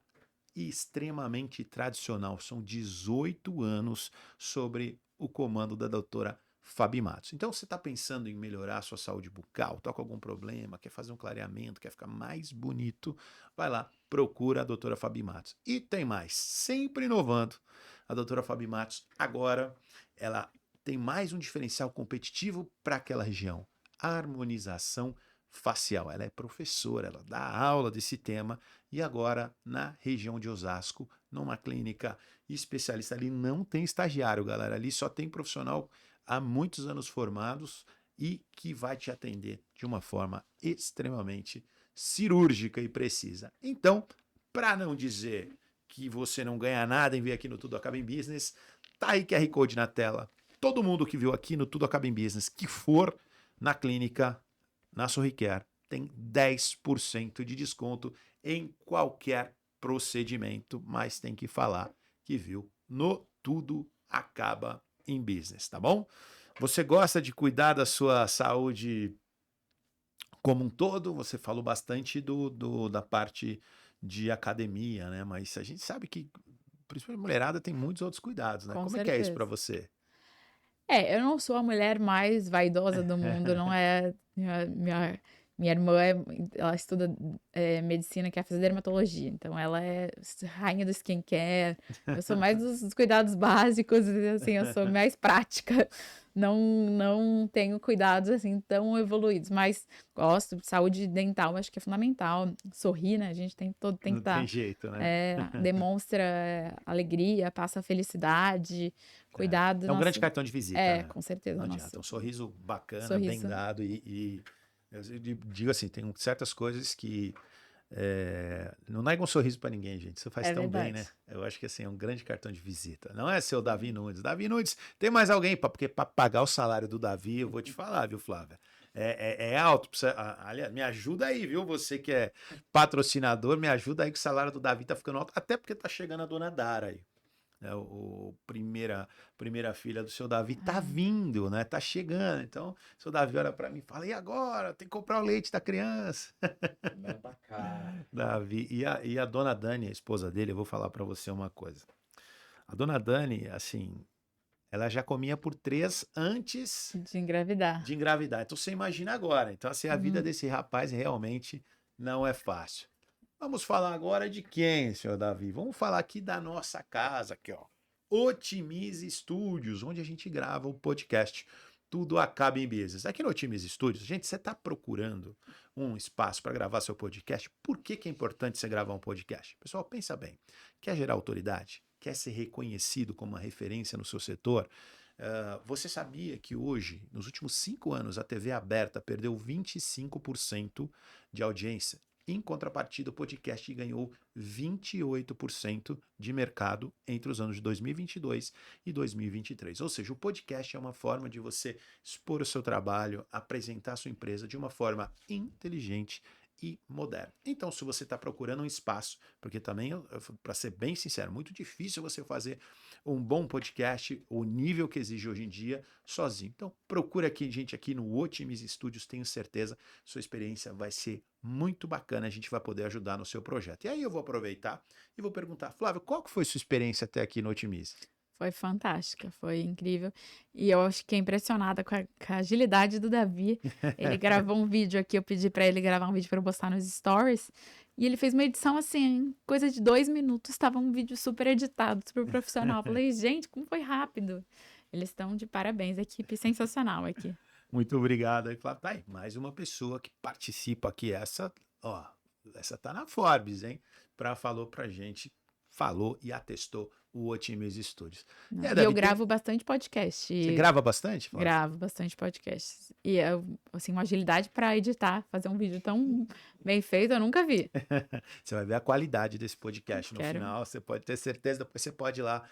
e extremamente tradicional. São 18 anos sobre o comando da doutora Fabi Matos. Então, você está pensando em melhorar a sua saúde bucal, está com algum problema, quer fazer um clareamento, quer ficar mais bonito, vai lá, procura a doutora Fabi Matos. E tem mais, sempre inovando. A doutora Fabi Matos agora, ela tem mais um diferencial competitivo para aquela região: harmonização facial. Ela é professora, ela dá aula desse tema e agora na região de Osasco, numa clínica especialista. Ali não tem estagiário, galera, ali só tem profissional há muitos anos formados e que vai te atender de uma forma extremamente cirúrgica e precisa. Então, para não dizer que você não ganha nada em vir aqui no Tudo Acaba em Business, tá aí QR Code na tela. Todo mundo que viu aqui no Tudo Acaba em Business, que for na clínica, na Sorriquer, tem 10% de desconto em qualquer procedimento, mas tem que falar que viu no Tudo Acaba em Business, tá bom? Você gosta de cuidar da sua saúde como um todo? Você falou bastante da parte de academia, né? Mas a gente sabe que, principalmente mulherada, tem muitos outros cuidados, né? Com Como é que é isso para certeza. você? Eu não sou a mulher mais vaidosa do mundo, não é. Minha irmã, ela estuda medicina, quer fazer dermatologia, então ela é rainha do skincare. Eu sou mais dos cuidados básicos, assim, eu sou mais prática. Não tenho cuidados assim tão evoluídos, mas gosto de saúde dental, acho que é fundamental. Sorrir, né? A gente tem que Não tem estar. jeito, né? Demonstra alegria, passa felicidade, cuidado, É um grande nossa. cartão de visita, né? Com certeza, Não adianta. nosso Um sorriso bacana, bem sorriso dado e eu digo assim, tem certas coisas que não nega um sorriso para ninguém, gente. Isso faz é tão bem, né? verdade. Eu acho que assim, é um grande cartão de visita. Não é seu Davi Nunes. Davi Nunes, tem mais alguém? Porque para pagar o salário do Davi, eu vou te falar, viu, Flávia? É alto. Aliás, me ajuda aí, viu? Você que é patrocinador, me ajuda aí que o salário do Davi tá ficando alto. Até porque tá chegando a dona Dara aí, né? Primeira filha do seu Davi tá Ai, vindo, né? Tá chegando. Então, o seu Davi olha para mim e fala: e agora? Tem que comprar o leite da criança. Não tá caro. Davi. E a dona Dani, a esposa dele, eu vou falar para você uma coisa. A dona Dani, assim, ela já comia por 3 antes de engravidar. de engravidar. Então você imagina agora. Então, assim, a vida Uhum. desse rapaz realmente não é fácil. Vamos falar agora de quem, senhor Davi? Vamos falar aqui da nossa casa, aqui, ó. Otimize Studios, onde a gente grava o podcast Tudo Acaba em Business. Aqui no Otimize Studios, gente, você está procurando um espaço para gravar seu podcast? Por que é importante você gravar um podcast? Pessoal, pensa bem. Quer gerar autoridade? Quer ser reconhecido como uma referência no seu setor? Você sabia que hoje, nos últimos 5 anos, a TV aberta perdeu 25% de audiência? Em contrapartida, o podcast ganhou 28% de mercado entre os anos de 2022 e 2023. Ou seja, o podcast é uma forma de você expor o seu trabalho, apresentar a sua empresa de uma forma inteligente e moderno. Então, se você está procurando um espaço, porque também, para ser bem sincero, muito difícil você fazer um bom podcast, o nível que exige hoje em dia, sozinho. Então, procura aqui, gente, aqui no Otimis Studios, tenho certeza, sua experiência vai ser muito bacana, a gente vai poder ajudar no seu projeto. E aí eu vou aproveitar e vou perguntar, Flávio, qual que foi sua experiência até aqui no Otimis? Foi fantástica, foi incrível. E eu fiquei impressionada com a agilidade do Davi. Ele gravou um vídeo aqui, eu pedi pra ele gravar um vídeo pra eu postar nos stories. E ele fez uma edição assim, coisa de 2 minutos, estava um vídeo super editado, super profissional. Eu falei, gente, como foi rápido. Eles estão de parabéns, equipe sensacional aqui. Muito obrigado. Aí, Flávio, tá aí, mais uma pessoa que participa aqui. Essa tá na Forbes, hein? Falou pra gente, falou e atestou o Otimis Studios. Não, E e Davi, eu gravo bastante podcast. Você grava bastante, Flávio? Gravo bastante podcast. E assim, uma agilidade para editar, fazer um vídeo tão bem feito, eu nunca vi. Você vai ver a qualidade desse podcast no Quero. final. Você pode ter certeza, depois você pode ir lá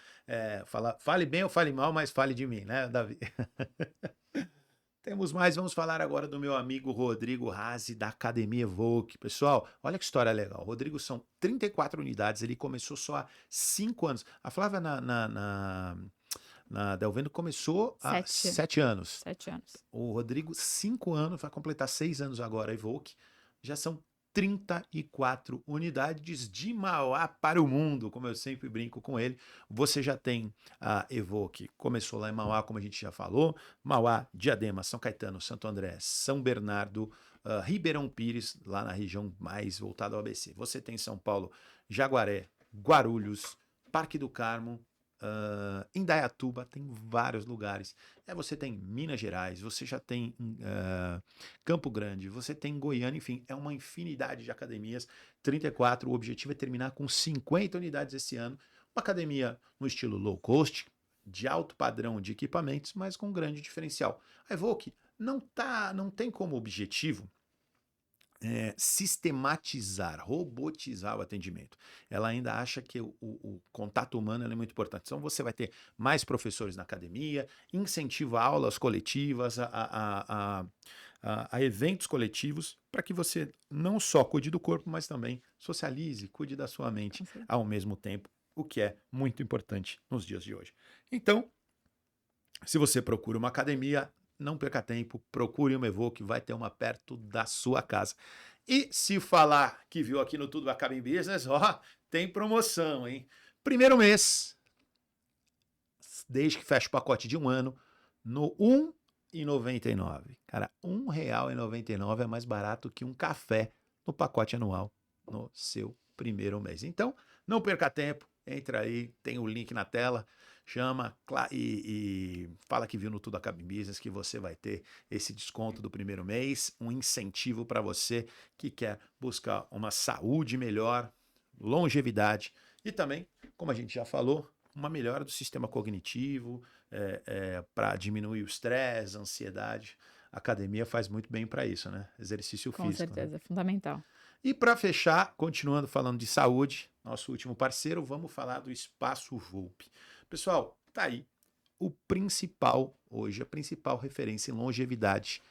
falar, fale bem ou fale mal, mas fale de mim, né, Davi? Temos mais, vamos falar agora do meu amigo Rodrigo Razzi, da Academia Evoque. Pessoal, olha que história legal. Rodrigo, são 34 unidades, ele começou só há 5 anos. A Flávia na Delvendo começou há 7 anos. 7 anos. O Rodrigo, 5 anos, vai completar 6 anos agora, a Evoque. Já são 34 unidades de Mauá para o mundo, como eu sempre brinco com ele. Você já tem a Evoque, começou lá em Mauá, como a gente já falou, Mauá, Diadema, São Caetano, Santo André, São Bernardo, Ribeirão Pires, lá na região mais voltada ao ABC. Você tem São Paulo, Jaguaré, Guarulhos, Parque do Carmo, Indaiatuba, tem vários lugares. Você tem Minas Gerais, você já tem Campo Grande, você tem Goiânia, enfim, é uma infinidade de academias. 34, o objetivo é terminar com 50 unidades esse ano. Uma academia no estilo low cost, de alto padrão de equipamentos, mas com grande diferencial. A Evoque não tem como objetivo sistematizar, robotizar o atendimento. Ela ainda acha que o contato humano é muito importante. Então você vai ter mais professores na academia, incentiva aulas coletivas, a eventos coletivos, para que você não só cuide do corpo, mas também socialize, cuide da sua mente ao mesmo tempo, o que é muito importante nos dias de hoje. Então, se você procura uma academia, não perca tempo, procure uma Evoque, vai ter uma perto da sua casa. E se falar que viu aqui no Tudo Acaba em Business, tem promoção, hein? Primeiro mês, desde que fecha o pacote de 1 ano, no R$1,99. Cara, R$1,99 é mais barato que um café no pacote anual no seu primeiro mês. Então, não perca tempo, entra aí, tem o link na tela, chama e fala que viu no Tudo Acaba em Business, que você vai ter esse desconto do primeiro mês, um incentivo para você que quer buscar uma saúde melhor, longevidade e também, como a gente já falou, uma melhora do sistema cognitivo, para diminuir o estresse, a ansiedade. A academia faz muito bem para isso, né? Exercício físico. Com certeza, né? é fundamental. E para fechar, continuando falando de saúde, nosso último parceiro, vamos falar do Espaço Volpi. Pessoal, tá aí. O principal hoje, a principal referência em longevidade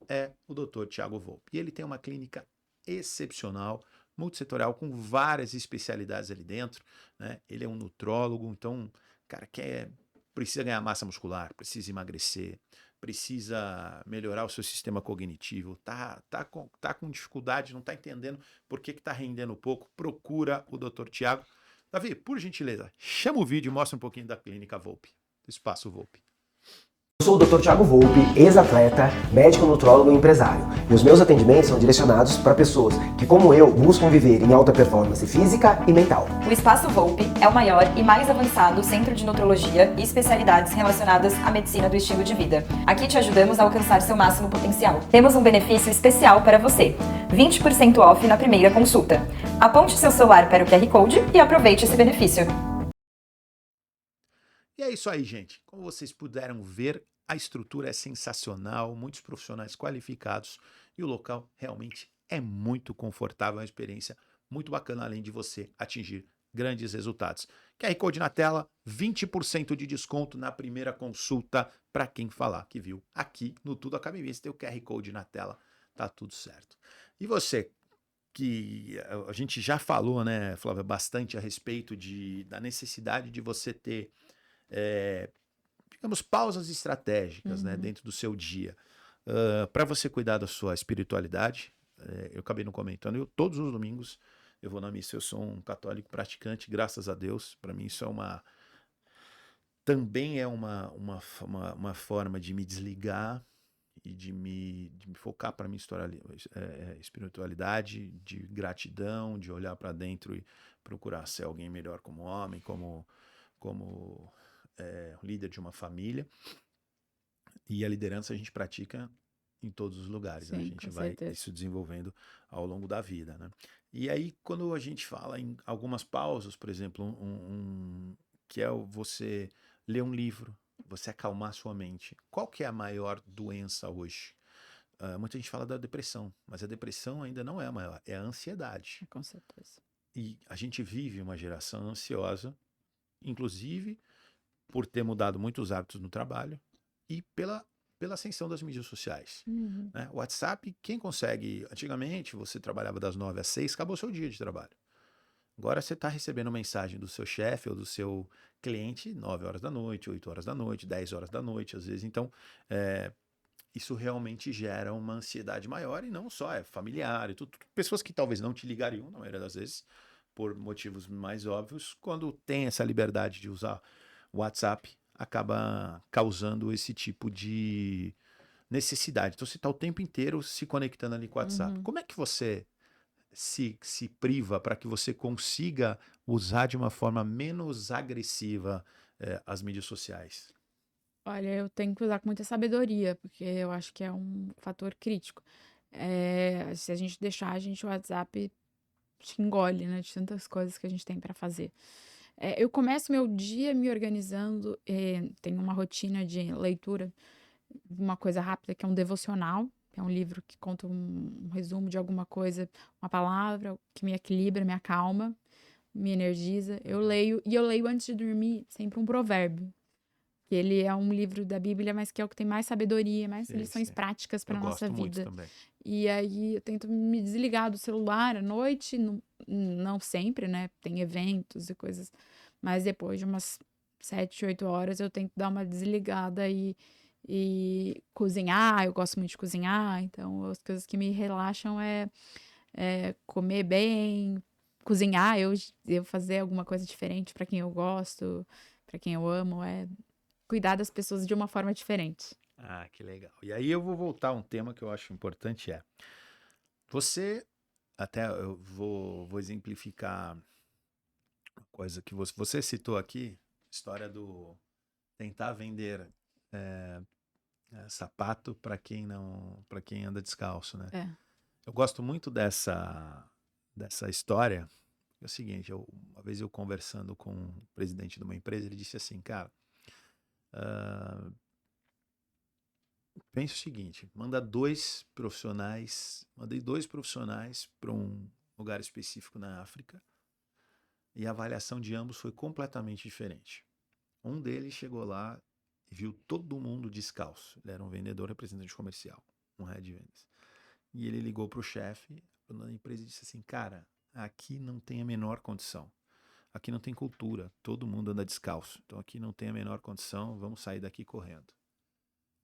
é o Dr. Thiago Volpi. E ele tem uma clínica excepcional, multissetorial, com várias especialidades ali dentro, né? Ele é um nutrólogo, então, cara, precisa ganhar massa muscular, precisa emagrecer, precisa melhorar o seu sistema cognitivo, tá com dificuldade, não tá entendendo por que tá rendendo pouco, procura o Dr. Thiago. Davi, por gentileza, chama o vídeo e mostra um pouquinho da clínica Volpi, do Espaço Volpi. Eu sou o Dr. Thiago Volpi, ex-atleta, médico nutrólogo e empresário. E os meus atendimentos são direcionados para pessoas que, como eu, buscam viver em alta performance física e mental. O Espaço Volpi é o maior e mais avançado centro de nutrologia e especialidades relacionadas à medicina do estilo de vida. Aqui te ajudamos a alcançar seu máximo potencial. Temos um benefício especial para você: 20% off na primeira consulta. Aponte seu celular para o QR Code e aproveite esse benefício. E é isso aí, gente. Como vocês puderam ver, a estrutura é sensacional, muitos profissionais qualificados e o local realmente é muito confortável, é uma experiência muito bacana, além de você atingir grandes resultados. QR Code na tela, 20% de desconto na primeira consulta para quem falar que viu aqui no Tudo Acaba em Business. Tem o QR Code na tela, tá tudo certo. E você, que a gente já falou, né, Flávia, bastante a respeito da necessidade de você ter, digamos, pausas estratégicas, né, dentro do seu dia. Para você cuidar da sua espiritualidade, eu acabei não comentando, todos os domingos eu vou na missa, eu sou um católico praticante, graças a Deus. Para mim isso também é uma forma de me desligar e de me focar para minha espiritualidade, de gratidão, de olhar para dentro e procurar ser alguém melhor como homem, como líder de uma família. E a liderança a gente pratica em todos os lugares, né? A Sim, gente com vai certeza. isso desenvolvendo ao longo da vida, né? E aí, quando a gente fala em algumas pausas, por exemplo, que é você ler um livro, você acalmar sua mente. Qual que é a maior doença hoje? Muita gente fala da depressão, mas a depressão ainda não é a maior, é a ansiedade. Com certeza. E a gente vive uma geração ansiosa, inclusive por ter mudado muitos hábitos no trabalho e pela ascensão das mídias sociais. Né? O WhatsApp, quem consegue... Antigamente, você trabalhava das 9 às 6, acabou seu dia de trabalho. Agora você está recebendo mensagem do seu chefe ou do seu cliente 9 horas da noite, 8 horas da noite, 10 horas da noite, às vezes. Então, isso realmente gera uma ansiedade maior e não só, é familiar e tudo. Pessoas que talvez não te ligariam, na maioria das vezes, por motivos mais óbvios, quando tem essa liberdade de usar o WhatsApp, acaba causando esse tipo de necessidade. Então, você está o tempo inteiro se conectando ali com o WhatsApp. Como é que você se priva para que você consiga usar de uma forma menos agressiva as mídias sociais? Olha, eu tenho que usar com muita sabedoria, porque eu acho que é um fator crítico. Se a gente deixar, o WhatsApp te engole, né, de tantas coisas que a gente tem para fazer. Eu começo meu dia me organizando, tenho uma rotina de leitura, uma coisa rápida que é um devocional, que é um livro que conta um resumo de alguma coisa, uma palavra que me equilibra, me acalma, me energiza. Eu leio antes de dormir sempre um provérbio. Que ele é um livro da Bíblia, mas que é o que tem mais sabedoria, mais Sim, lições sim. práticas para Eu nossa gosto muito vida. também. E aí eu tento me desligar do celular à noite, não sempre, né? Tem eventos e coisas, mas depois de umas 7, 8 horas eu tento dar uma desligada e cozinhar. Eu gosto muito de cozinhar, então as coisas que me relaxam é comer bem, cozinhar, eu fazer alguma coisa diferente para quem eu gosto, para quem eu amo, cuidar das pessoas de uma forma diferente. Ah, que legal. E aí eu vou voltar a um tema que eu acho importante você, até eu vou exemplificar uma coisa que você citou aqui, história do tentar vender sapato para quem anda descalço, né? É. Eu gosto muito dessa história. É o seguinte, uma vez eu conversando com o presidente de uma empresa, ele disse assim, cara, pensa o seguinte, mandei dois profissionais para um lugar específico na África e a avaliação de ambos foi completamente diferente. Um deles chegou lá e viu todo mundo descalço. Ele era um vendedor, representante comercial, um head de vendas. E ele ligou para o chefe da empresa e disse assim, cara, aqui não tem a menor condição. Aqui não tem cultura, todo mundo anda descalço. Então aqui não tem a menor condição, vamos sair daqui correndo.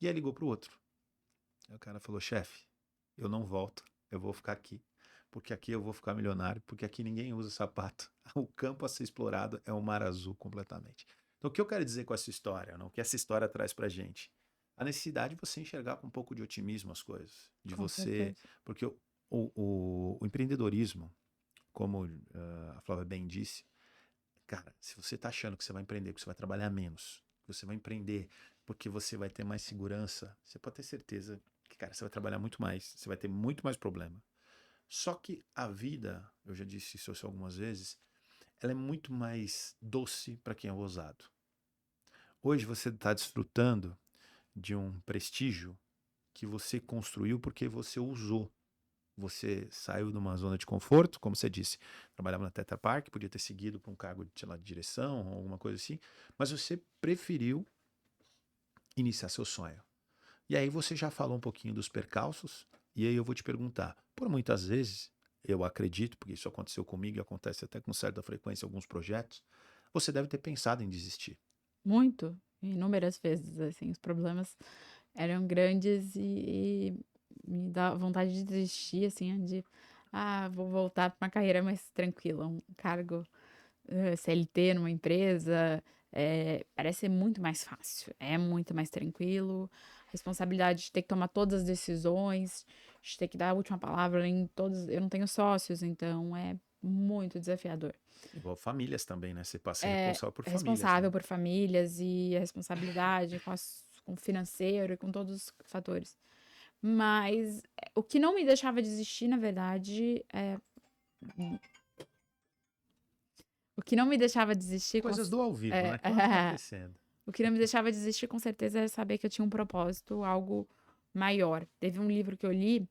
E aí ligou para o outro. Aí o cara falou, chefe, eu não volto, eu vou ficar aqui. Porque aqui eu vou ficar milionário, porque aqui ninguém usa sapato. O campo a ser explorado é o mar azul completamente. Então o que eu quero dizer com essa história, não? O que essa história traz pra gente? A necessidade de você enxergar com um pouco de otimismo as coisas. De Com você... certeza. Porque o empreendedorismo, como a Flávia bem disse, cara, se você tá achando que você vai empreender, que você vai trabalhar menos, que você vai empreender porque você vai ter mais segurança, você pode ter certeza que, cara, você vai trabalhar muito mais, você vai ter muito mais problema. Só que a vida, eu já disse isso algumas vezes, ela é muito mais doce para quem é ousado. Hoje você está desfrutando de um prestígio que você construiu porque você usou. Você saiu de uma zona de conforto, como você disse, trabalhava na Tetra Pak, podia ter seguido para um cargo de direção ou alguma coisa assim, mas você preferiu iniciar seu sonho. E aí você já falou um pouquinho dos percalços, e aí eu vou te perguntar, por muitas vezes, eu acredito, porque isso aconteceu comigo e acontece até com certa frequência em alguns projetos, você deve ter pensado em desistir. Muito, inúmeras vezes, assim, os problemas eram grandes e me dá vontade de desistir, assim, vou voltar para uma carreira mais tranquila, um cargo CLT numa empresa, parece ser muito mais fácil, é muito mais tranquilo, responsabilidade de ter que tomar todas as decisões, de ter que dar a última palavra em todos, eu não tenho sócios, então é muito desafiador. Igual famílias também, né? Você passa a ser responsável por É famílias, responsável né? por famílias e a responsabilidade com o financeiro e com todos os fatores. Mas o que não me deixava desistir, na verdade, o que não me deixava desistir, Coisas do ao vivo, é, né? Que vai acontecendo. o que não me deixava desistir, com certeza, é saber que eu tinha um propósito, algo maior. Teve um livro que eu li,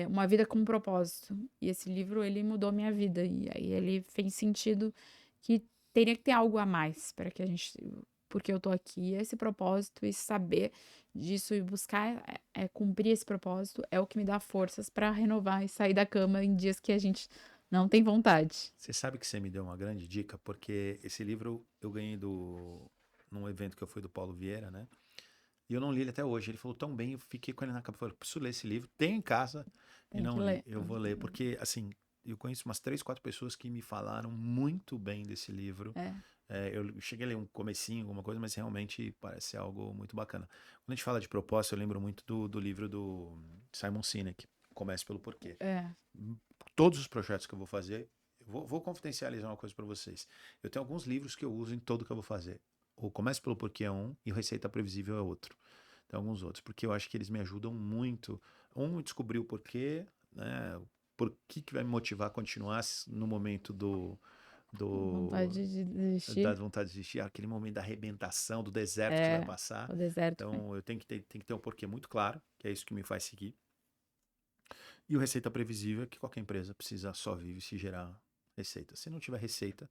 Uma Vida com um Propósito. E esse livro, ele mudou minha vida. E aí ele fez sentido que teria que ter algo a mais para que a gente... Porque eu tô aqui, esse propósito e saber disso e buscar cumprir esse propósito é o que me dá forças para renovar e sair da cama em dias que a gente não tem vontade. Você sabe que você me deu uma grande dica, porque esse livro eu ganhei num evento que eu fui do Paulo Vieira, né? E eu não li ele até hoje. Ele falou tão bem, eu fiquei com ele na cabeça. Falei, preciso ler esse livro, tenho em casa e Tem que não li. ler. Eu vou ler, porque, assim, eu conheço umas 3, 4 pessoas que me falaram muito bem desse livro. Eu cheguei a ler um comecinho, alguma coisa, mas realmente parece algo muito bacana. Quando a gente fala de propósito, eu lembro muito do livro do Simon Sinek, Comece pelo Porquê. Todos os projetos que eu vou fazer, vou confidencializar uma coisa para vocês. Eu tenho alguns livros que eu uso em todo que eu vou fazer. O Comece pelo Porquê é um e o Receita Previsível é outro. Tem alguns outros, porque eu acho que eles me ajudam muito. Descobrir o porquê, né? Por que vai me motivar a continuar no momento Vontade de da desistir. vontade de desistir, aquele momento da arrebentação, do deserto que vai passar. O deserto. Então, eu tenho que ter um porquê muito claro, que é isso que me faz seguir. E o Receita Previsível é que qualquer empresa precisa só vive se gerar receita. Se não tiver receita,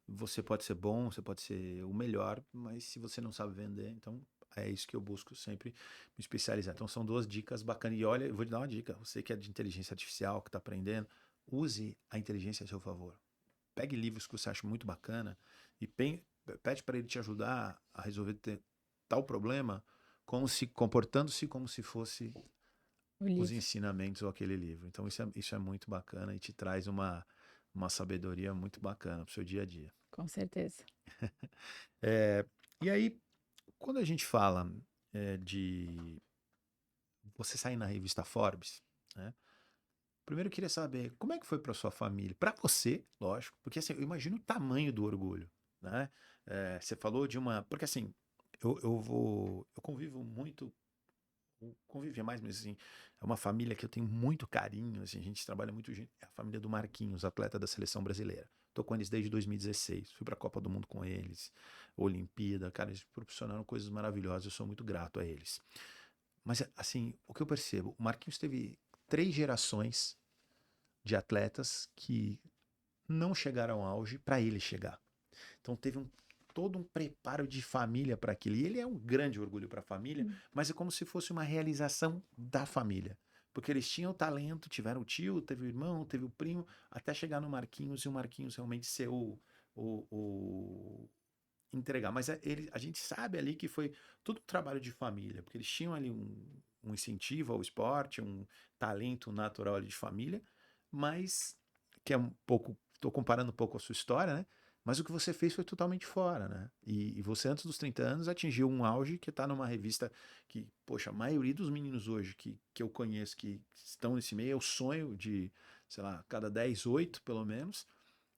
você pode ser bom, você pode ser o melhor, mas se você não sabe vender, então é isso que eu busco sempre me especializar. Então são 2 dicas bacanas. E olha, eu vou te dar uma dica. Você que é de inteligência artificial, que está aprendendo, use a inteligência a seu favor. Pegue livros que você acha muito bacana e pede para ele te ajudar a resolver tal problema, comportando-se como se fosse os ensinamentos ou aquele livro. Então isso é muito bacana e te traz uma sabedoria muito bacana para o seu dia a dia. Com certeza. E aí, quando a gente fala de você sair na revista Forbes, né? Primeiro eu queria saber como é que foi para sua família, para você, lógico, porque assim, eu imagino o tamanho do orgulho, né? Você falou de uma, porque assim, eu convivo muito, convivia mais, mas assim, é uma família que eu tenho muito carinho, assim, a gente trabalha muito junto, é a família do Marquinhos, atleta da seleção brasileira. Tô com eles desde 2016, fui para a Copa do Mundo com eles, Olimpíada, cara, eles proporcionaram coisas maravilhosas, eu sou muito grato a eles. Mas assim, o que eu percebo, o Marquinhos teve 3 gerações de atletas que não chegaram ao auge para ele chegar. Então teve todo um preparo de família para aquilo. E ele é um grande orgulho para a família, mas é como se fosse uma realização da família. Porque eles tinham talento, tiveram o tio, teve o irmão, teve o primo, até chegar no Marquinhos e o Marquinhos realmente ser entregar. Mas a gente sabe ali que foi tudo um trabalho de família, porque eles tinham ali um incentivo ao esporte, um talento natural ali de família, mas que é um pouco, estou comparando um pouco a sua história, né? Mas o que você fez foi totalmente fora, né? E você, antes dos 30 anos, atingiu um auge que está numa revista que, poxa, a maioria dos meninos hoje que eu conheço que estão nesse meio, é o sonho de, sei lá, cada 10, 8 pelo menos,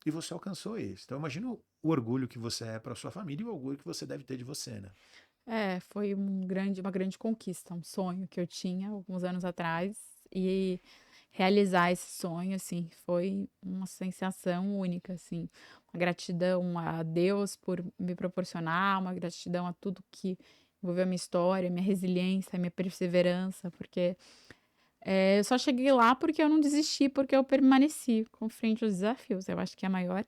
e você alcançou isso. Então, imagina o orgulho que você é para sua família e o orgulho que você deve ter de você, né? Foi uma grande conquista, um sonho que eu tinha alguns anos atrás e realizar esse sonho, assim, foi uma sensação única, assim, uma gratidão a Deus por me proporcionar, uma gratidão a tudo que envolveu a minha história, minha resiliência, minha perseverança, porque eu só cheguei lá porque eu não desisti, porque eu permaneci com frente aos desafios. Eu acho que a maior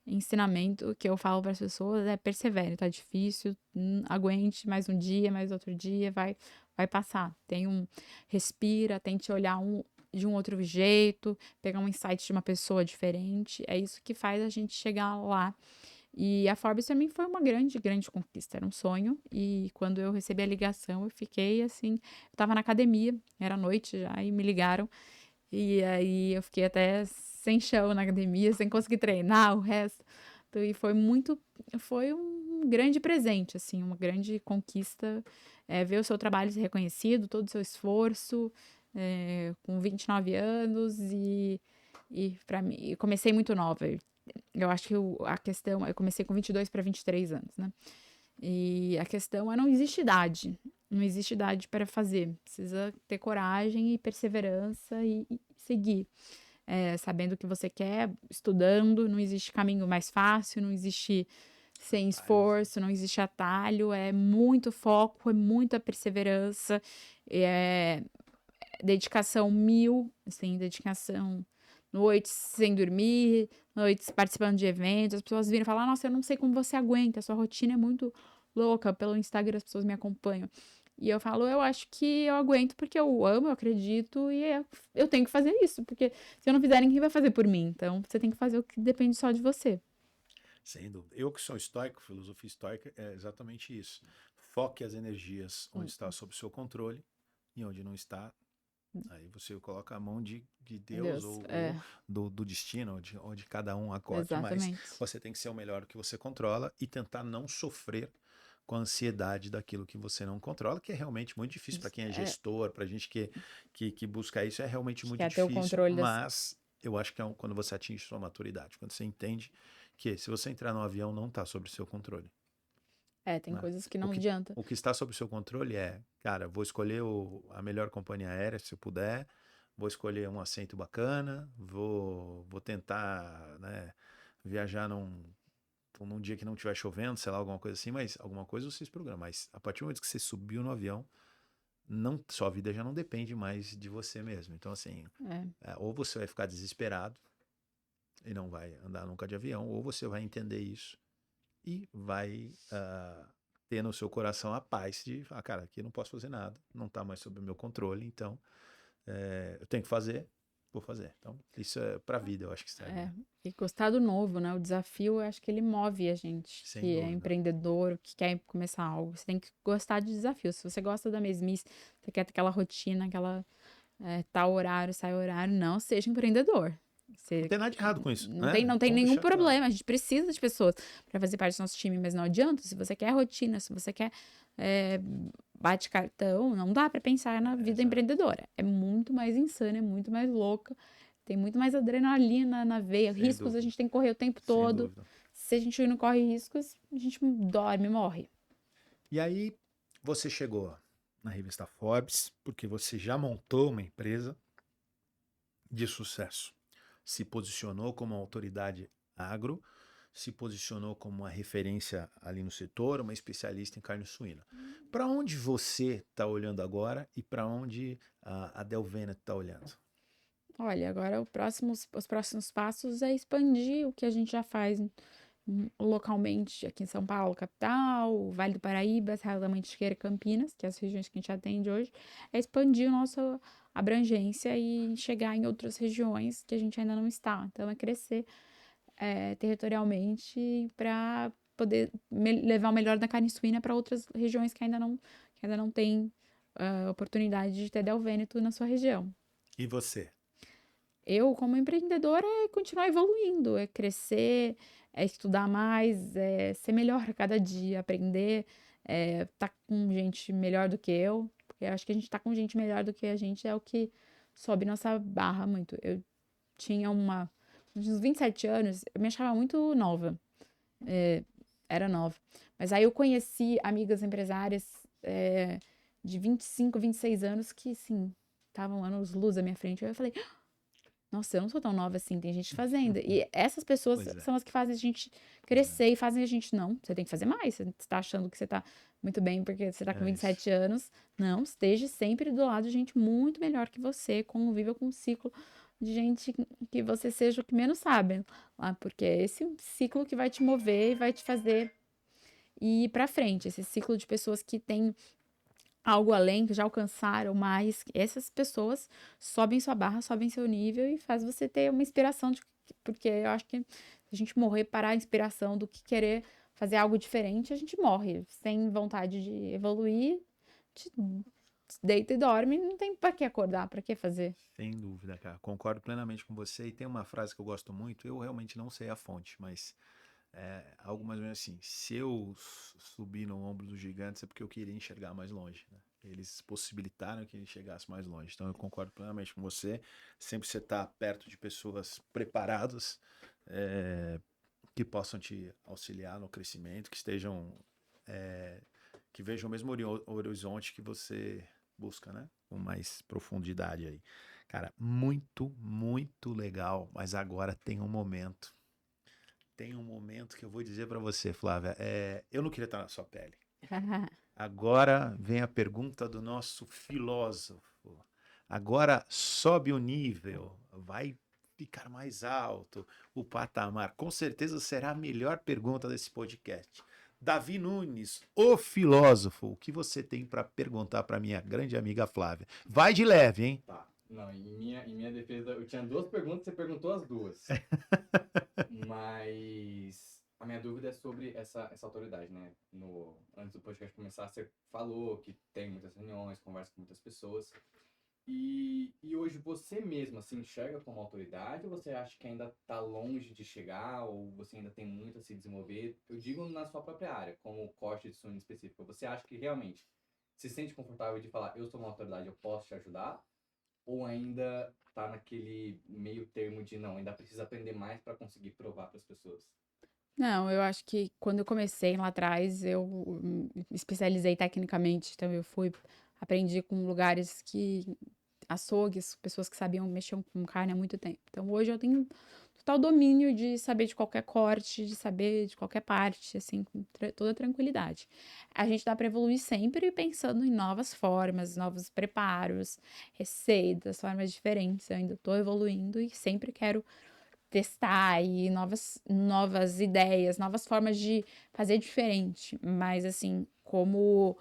ensinamento que eu falo para as pessoas é persevere, tá difícil, aguente mais um dia, mais outro dia, vai passar. Respira, tente olhar de um outro jeito, pegar um insight de uma pessoa diferente. É isso que faz a gente chegar lá. E a Forbes também foi uma grande, grande conquista, era um sonho. E quando eu recebi a ligação, eu fiquei assim, eu tava na academia, era noite já, e me ligaram. E aí eu fiquei até sem chão na academia, sem conseguir treinar o resto. E foi um grande presente, assim, uma grande conquista, ver o seu trabalho ser reconhecido, todo o seu esforço, com 29 anos e para mim, eu comecei muito nova. Eu acho que a questão, eu comecei com 22 para 23 anos, né? E a questão é não existe idade. Não existe idade para fazer. Precisa ter coragem e perseverança e seguir. Sabendo o que você quer, estudando, não existe caminho mais fácil, não existe sem esforço, não existe atalho, é muito foco, é muita perseverança, é dedicação mil, assim, dedicação, noites sem dormir, noites participando de eventos, as pessoas viram e falam, nossa, eu não sei como você aguenta, a sua rotina é muito louca, pelo Instagram as pessoas me acompanham. E eu falo, eu acho que eu aguento porque eu amo, eu acredito e eu tenho que fazer isso, porque se eu não fizer, ninguém vai fazer por mim. Então, você tem que fazer o que depende só de você. Sem dúvida. Eu que sou estoico, filosofia estoica é exatamente isso. Foque as energias onde está sob o seu controle e onde não está, aí você coloca a mão de Deus ou do destino, onde cada um acorde. Exatamente. Mas você tem que ser o melhor que você controla e tentar não sofrer com a ansiedade daquilo que você não controla, que é realmente muito difícil para quem é gestor, para gente que busca isso, é realmente muito difícil. Ter o controle mas eu acho que é quando você atinge sua maturidade, quando você entende que se você entrar no avião não está sob o seu controle. Tem coisas que não adianta. O que está sob o seu controle é, cara, vou escolher a melhor companhia aérea, se eu puder, vou escolher um assento bacana, vou tentar, né, viajar num dia que não estiver chovendo, sei lá, alguma coisa assim, mas alguma coisa vocês programam. Mas a partir do momento que você subiu no avião, sua vida já não depende mais de você mesmo. Então, assim, ou você vai ficar desesperado e não vai andar nunca de avião, ou você vai entender isso e vai ter no seu coração a paz de falar, cara, aqui eu não posso fazer nada, não está mais sob o meu controle, então eu tenho que fazer, vou fazer. Então, isso é pra vida, eu acho que serve. E gostar do novo, né? O desafio, eu acho que ele move a gente, Sem que dúvida. é empreendedor, que quer começar algo. Você tem que gostar de desafios. Se você gosta da mesmice, você quer ter aquela rotina, aquela tal horário, sai horário, não seja empreendedor. Não tem nada de errado com isso, Não né? tem Vamos nenhum deixar claro. problema. A gente precisa de pessoas para fazer parte do nosso time, mas não adianta. Se você quer rotina, se você quer bate cartão, não dá para pensar na vida empreendedora. É muito mais insana, é muito mais louca, tem muito mais adrenalina na veia. Sem Riscos dúvida. a gente tem que correr o tempo Sem todo. dúvida. Se a gente não corre riscos, a gente dorme, morre. E aí, você chegou na revista Forbes, porque você já montou uma empresa de sucesso. Se posicionou como uma autoridade agro, se posicionou como uma referência ali no setor, uma especialista em carne suína. Para onde você está olhando agora e para onde a Del Veneto está olhando? Olha, agora os próximos passos é expandir o que a gente já faz localmente aqui em São Paulo, capital, Vale do Paraíba, Serra da Mantiqueira e Campinas, que é as regiões que a gente atende hoje, é expandir a nossa abrangência e chegar em outras regiões que a gente ainda não está. Então, é crescer territorialmente para poder levar o melhor da carne suína para outras regiões que ainda não têm oportunidade de ter Del Veneto na sua região. E você? Eu, como empreendedora, é continuar evoluindo, é crescer, é estudar mais, é ser melhor a cada dia, aprender, tá com gente melhor do que eu, porque eu acho que a gente tá com gente melhor do que a gente é o que sobe nossa barra muito. Eu tinha uns 27 anos, eu me achava muito nova, era nova, mas aí eu conheci amigas empresárias de 25, 26 anos que, assim, estavam anos-luz à minha frente, aí eu falei... Nossa, eu não sou tão nova assim, tem gente fazendo. E essas pessoas são as que fazem a gente crescer e fazem a gente, não, você tem que fazer mais. Você tá achando que você tá muito bem porque você tá com 27 anos. Não, esteja sempre do lado de gente muito melhor que você, conviva com um ciclo de gente que você seja o que menos sabe lá, porque é esse ciclo que vai te mover e vai te fazer ir pra frente. Esse ciclo de pessoas que têm algo além, que já alcançaram mais, essas pessoas sobem sua barra, sobem seu nível e faz você ter uma inspiração, porque eu acho que se a gente morrer para a inspiração do que querer fazer algo diferente, a gente morre. Sem vontade de evoluir, te deita e dorme, não tem para que acordar, para que fazer. Sem dúvida, cara. Concordo plenamente com você. E tem uma frase que eu gosto muito. Eu realmente não sei a fonte, mas é algo mais ou menos assim. Se eu subir no ombro dos gigantes é porque eu queria enxergar mais longe, né? Eles possibilitaram que ele chegasse mais longe. Então eu concordo plenamente com você. Sempre você está perto de pessoas preparadas, que possam te auxiliar no crescimento, que estejam, que vejam o mesmo horizonte que você busca, né? Com mais profundidade aí. Cara, muito, muito legal. Mas agora tem um momento. Tem um momento que eu vou dizer pra você, Flávia. Eu não queria estar na sua pele. Agora vem a pergunta do nosso filósofo. Agora sobe o nível, vai ficar mais alto o patamar. Com certeza será a melhor pergunta desse podcast. Davi Nunes, o filósofo, o que você tem para perguntar para minha grande amiga Flávia? Vai de leve, hein? Tá. Não, em minha defesa, eu tinha 2 perguntas, você perguntou as 2. Mas a minha dúvida é sobre essa autoridade, né? Antes do podcast começar, você falou que tem muitas reuniões, conversa com muitas pessoas. E hoje você mesmo se enxerga como autoridade ou você acha que ainda está longe de chegar ou você ainda tem muito a se desenvolver? Eu digo na sua própria área, como corte de sunga específico. Você acha que realmente se sente confortável de falar, eu sou uma autoridade, eu posso te ajudar? Ou ainda está naquele meio termo de não, ainda precisa aprender mais para conseguir provar para as pessoas? Não, eu acho que quando eu comecei lá atrás, eu me especializei tecnicamente, então eu aprendi com lugares açougues, pessoas que sabiam mexer com carne há muito tempo. Então hoje eu tenho total domínio de saber de qualquer corte, de saber de qualquer parte, assim, com toda tranquilidade. A gente dá para evoluir sempre pensando em novas formas, novos preparos, receitas, formas diferentes. Eu ainda estou evoluindo e sempre quero testar e novas ideias, novas formas de fazer diferente. Mas, assim, como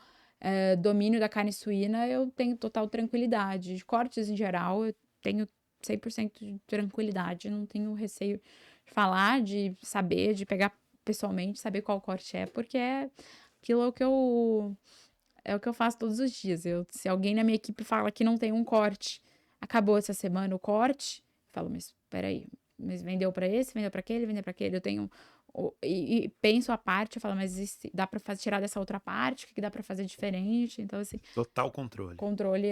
domínio da carne suína, eu tenho total tranquilidade. De cortes em geral, eu tenho 100% de tranquilidade, não tenho receio de falar, de saber, de pegar pessoalmente, saber qual corte é, porque aquilo é o que eu faço todos os dias. Se alguém na minha equipe fala que não tem um corte, acabou essa semana o corte, eu falo, mas peraí, mas vendeu para esse, vendeu para aquele, vendeu para aquele, eu tenho e penso a parte, eu falo, mas dá para tirar dessa outra parte, o que dá para fazer diferente? Então, assim, Total controle. controle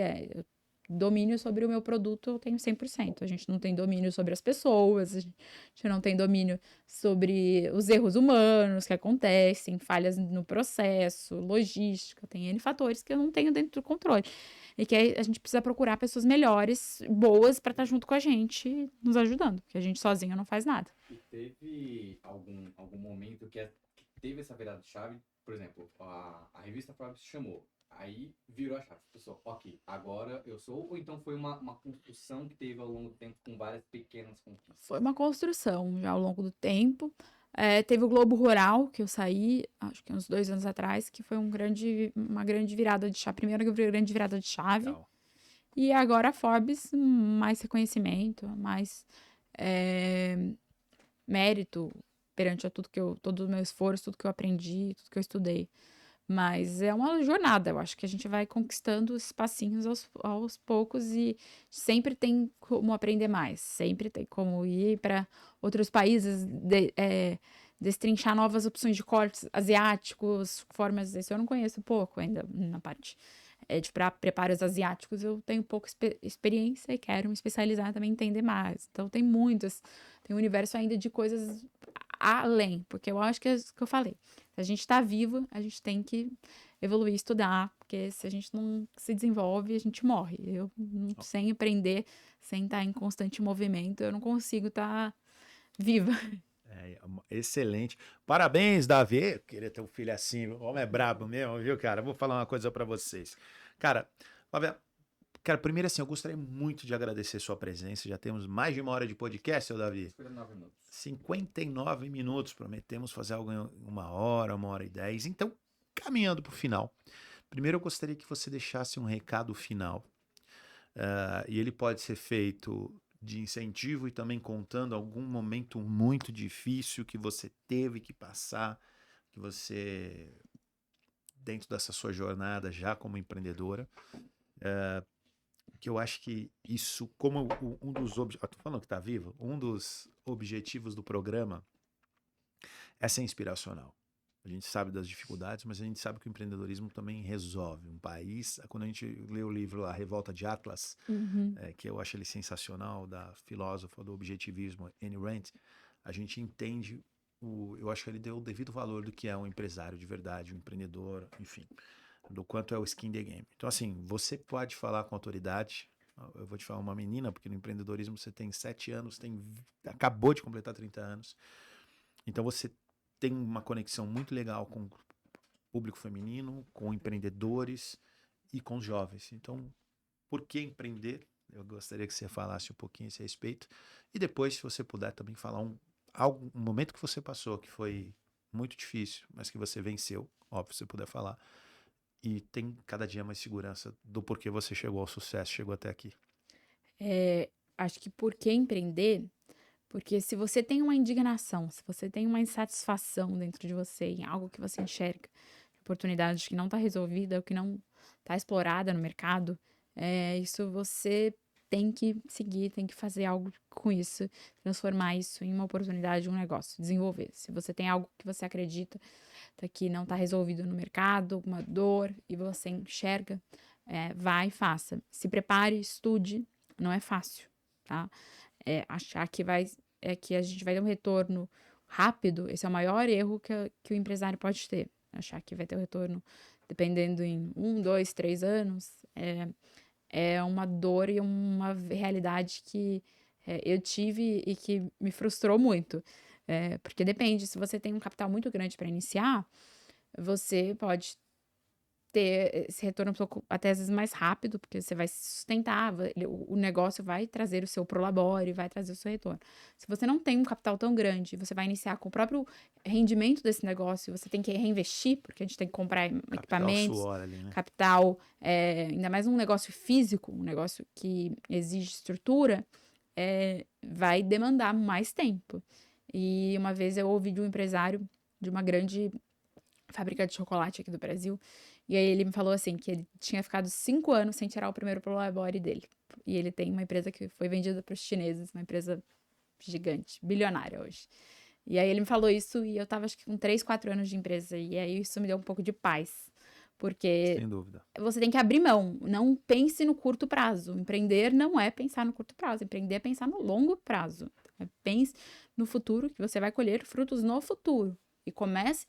domínio sobre o meu produto, eu tenho 100%. A gente não tem domínio sobre as pessoas, a gente não tem domínio sobre os erros humanos que acontecem, falhas no processo, logística, tem N fatores que eu não tenho dentro do controle. E que a gente precisa procurar pessoas melhores, boas, para estar junto com a gente, nos ajudando, porque a gente sozinho não faz nada. E teve algum momento que teve essa virada de chave? Por exemplo, a revista Forbes chamou, aí virou a chave. Pessoal, ok, agora eu sou, ou então foi uma construção que teve ao longo do tempo com várias pequenas conquistas? Foi uma construção já ao longo do tempo. Teve o Globo Rural, que eu saí, acho que uns 2 anos atrás, que foi uma grande virada de chave. Primeira grande virada de chave. Legal. E agora a Forbes, mais reconhecimento, mais mérito perante todo o meu esforço, tudo que eu aprendi, tudo que eu estudei. Mas é uma jornada, eu acho que a gente vai conquistando os passinhos aos poucos e sempre tem como aprender mais, sempre tem como ir para outros países, destrinchar novas opções de cortes asiáticos, formas, isso eu não conheço pouco ainda na parte de preparos asiáticos, eu tenho pouca experiência e quero me especializar também, entender mais. Então tem um universo ainda de coisas além, porque eu acho que é isso que eu falei. Se a gente está vivo, a gente tem que evoluir, estudar, porque se a gente não se desenvolve, a gente morre. Sem aprender, sem estar em constante movimento, eu não consigo estar viva. Excelente. Parabéns, Davi. Eu queria ter um filho assim. O homem é brabo mesmo, viu, cara? Vou falar uma coisa para vocês. Cara, Flávia, primeiro assim, eu gostaria muito de agradecer sua presença. Já temos mais de 1 hora de podcast, seu Davi. 59 minutos. 59 minutos. Prometemos fazer algo em 1 hora, 1 hora e 10. Então, caminhando para o final. Primeiro, eu gostaria que você deixasse um recado final. E ele pode ser feito de incentivo e também contando algum momento muito difícil que você teve que passar, que você, dentro dessa sua jornada já como empreendedora, que eu acho que isso, como um dos objetivos, tô falando que tá vivo, um dos objetivos do programa é ser inspiracional. A gente sabe das dificuldades, mas a gente sabe que o empreendedorismo também resolve. Um país, quando a gente lê o livro A Revolta de Atlas, que eu acho ele sensacional, da filósofa do objetivismo, Ayn Rand, a gente entende, eu acho que ele deu o devido valor do que é um empresário de verdade, um empreendedor, enfim, do quanto é o skin the game. Então, assim, você pode falar com autoridade. Eu vou te falar uma menina, porque no empreendedorismo você tem 7 anos, acabou de completar 30 anos. Então, você tem uma conexão muito legal com o público feminino, com empreendedores e com os jovens. Então, por que empreender? Eu gostaria que você falasse um pouquinho a esse respeito. E depois, se você puder também falar um momento que você passou que foi muito difícil, mas que você venceu, óbvio, se você puder falar. E tem cada dia mais segurança do porquê você chegou ao sucesso, chegou até aqui. Acho que por que empreender? Porque se você tem uma indignação, se você tem uma insatisfação dentro de você em algo que você enxerga, oportunidade que não está resolvida, ou que não está explorada no mercado, isso você tem que seguir, tem que fazer algo com isso, transformar isso em uma oportunidade, um negócio, desenvolver. Se você tem algo que você acredita que não está resolvido no mercado, uma dor, e você enxerga, vai e faça. Se prepare, estude, não é fácil, tá? Achar que que a gente vai ter um retorno rápido, esse é o maior erro que o empresário pode ter. Achar que vai ter um retorno dependendo em 1, 2, 3 anos, é uma dor e uma realidade que eu tive e que me frustrou muito. Porque depende, se você tem um capital muito grande para iniciar, você pode ter esse retorno um pouco, até às vezes mais rápido, porque você vai se sustentar, o negócio vai trazer o seu prolabore, vai trazer o seu retorno. Se você não tem um capital tão grande, você vai iniciar com o próprio rendimento desse negócio, você tem que reinvestir, porque a gente tem que comprar equipamentos, Suor ali, né? capital, ainda mais um negócio físico, um negócio que exige estrutura, vai demandar mais tempo. E uma vez eu ouvi de um empresário de uma grande fábrica de chocolate aqui do Brasil, e aí ele me falou assim, que ele tinha ficado 5 anos sem tirar o primeiro prolabore dele. E ele tem uma empresa que foi vendida para os chineses, uma empresa gigante, bilionária hoje. E aí ele me falou isso e eu tava acho que com 3, 4 anos de empresa, e aí isso me deu um pouco de paz. Porque Sem dúvida. você tem que abrir mão, não pense no curto prazo. Empreender não é pensar no curto prazo, empreender é pensar no longo prazo. Pense no futuro, que você vai colher frutos no futuro. E comece,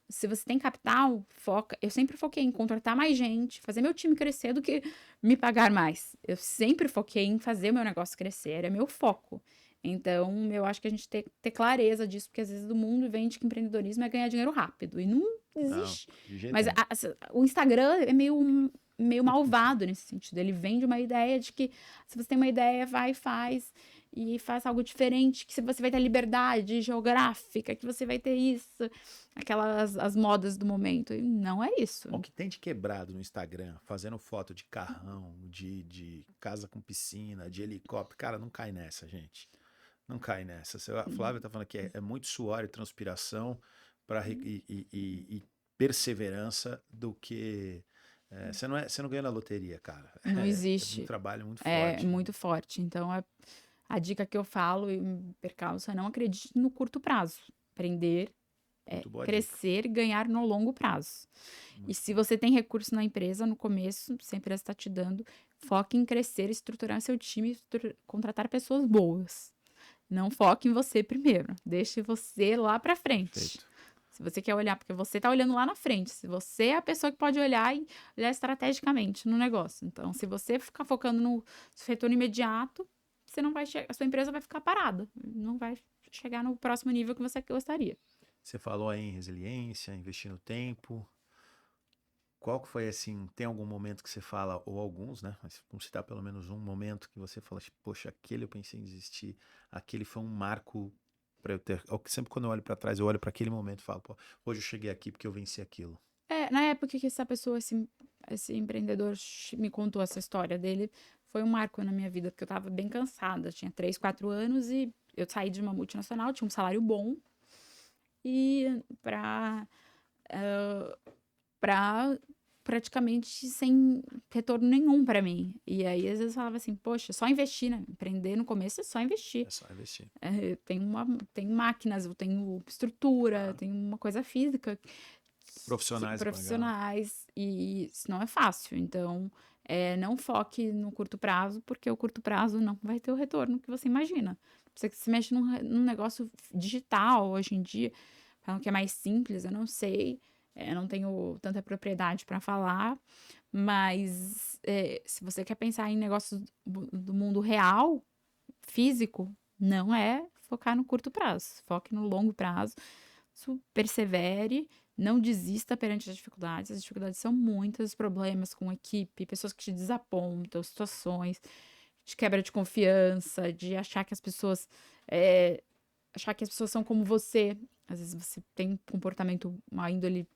se você tem capital, foca. Eu sempre foquei em contratar mais gente, fazer meu time crescer do que me pagar mais. Eu sempre foquei em fazer o meu negócio crescer, era meu foco. Então, eu acho que a gente tem que ter clareza disso, porque às vezes o mundo vende que empreendedorismo é ganhar dinheiro rápido. E não existe. Não, de jeito Mas nenhum. o Instagram é meio malvado nesse sentido. Ele vende uma ideia de que se você tem uma ideia, vai e faz algo diferente, que você vai ter liberdade geográfica, que você vai ter isso, aquelas as modas do momento. E não é isso. O que tem de quebrado no Instagram, fazendo foto de carrão, de casa com piscina, de helicóptero, cara, não cai nessa, gente. Não cai nessa. A Flávia tá falando que é muito suor e transpiração e perseverança do que... você não ganha na loteria, cara. Não existe. É um trabalho muito É forte. muito forte. Então, a dica que eu falo e me percalço é não acredite no curto prazo. Aprender, Muito boa crescer, ganhar no longo prazo. E se você tem recurso na empresa, no começo, se a empresa está te dando, foque em crescer, estruturar seu time, contratar pessoas boas. Não foque em você primeiro. Deixe você lá pra frente. Perfeito. Se você quer olhar, porque você tá olhando lá na frente. Se você é a pessoa que pode olhar e olhar estrategicamente no negócio. Então, se você ficar focando no seu retorno imediato, você não vai a sua empresa vai ficar parada. Não vai chegar no próximo nível que você gostaria. Você falou aí em resiliência, investir no tempo. Qual que foi, assim, tem algum momento que você fala, ou alguns, né? Mas vamos citar pelo menos um momento que você fala, tipo, poxa, aquele eu pensei em desistir, aquele foi um marco para eu ter... Sempre quando eu olho para trás, eu olho para aquele momento e falo, pô, hoje eu cheguei aqui porque eu venci aquilo. Na época que essa pessoa, esse empreendedor me contou essa história dele, foi um marco na minha vida, porque eu tava bem cansada. Tinha 3, 4 anos e eu saí de uma multinacional, tinha um salário bom. E pra praticamente sem retorno nenhum pra mim. E aí, às vezes, eu falava assim, poxa, só investir, né? Empreender no começo é só investir. É só investir. Eu tenho máquinas, eu tenho estrutura, eu Claro. tenho uma coisa física. Profissionais pra pagar. Profissionais. E isso não é fácil. Então, não foque no curto prazo, porque o curto prazo não vai ter o retorno que você imagina. Você que se mexe num negócio digital hoje em dia, falam que é mais simples, eu não sei. Eu não tenho tanta propriedade para falar, mas se você quer pensar em negócios do mundo real, físico, não é focar no curto prazo. Foque no longo prazo, persevere, não desista perante as dificuldades. As dificuldades são muitas, problemas com equipe, pessoas que te desapontam, situações de quebra de confiança, de achar que as pessoas são como você. Às vezes você tem um comportamento, uma índole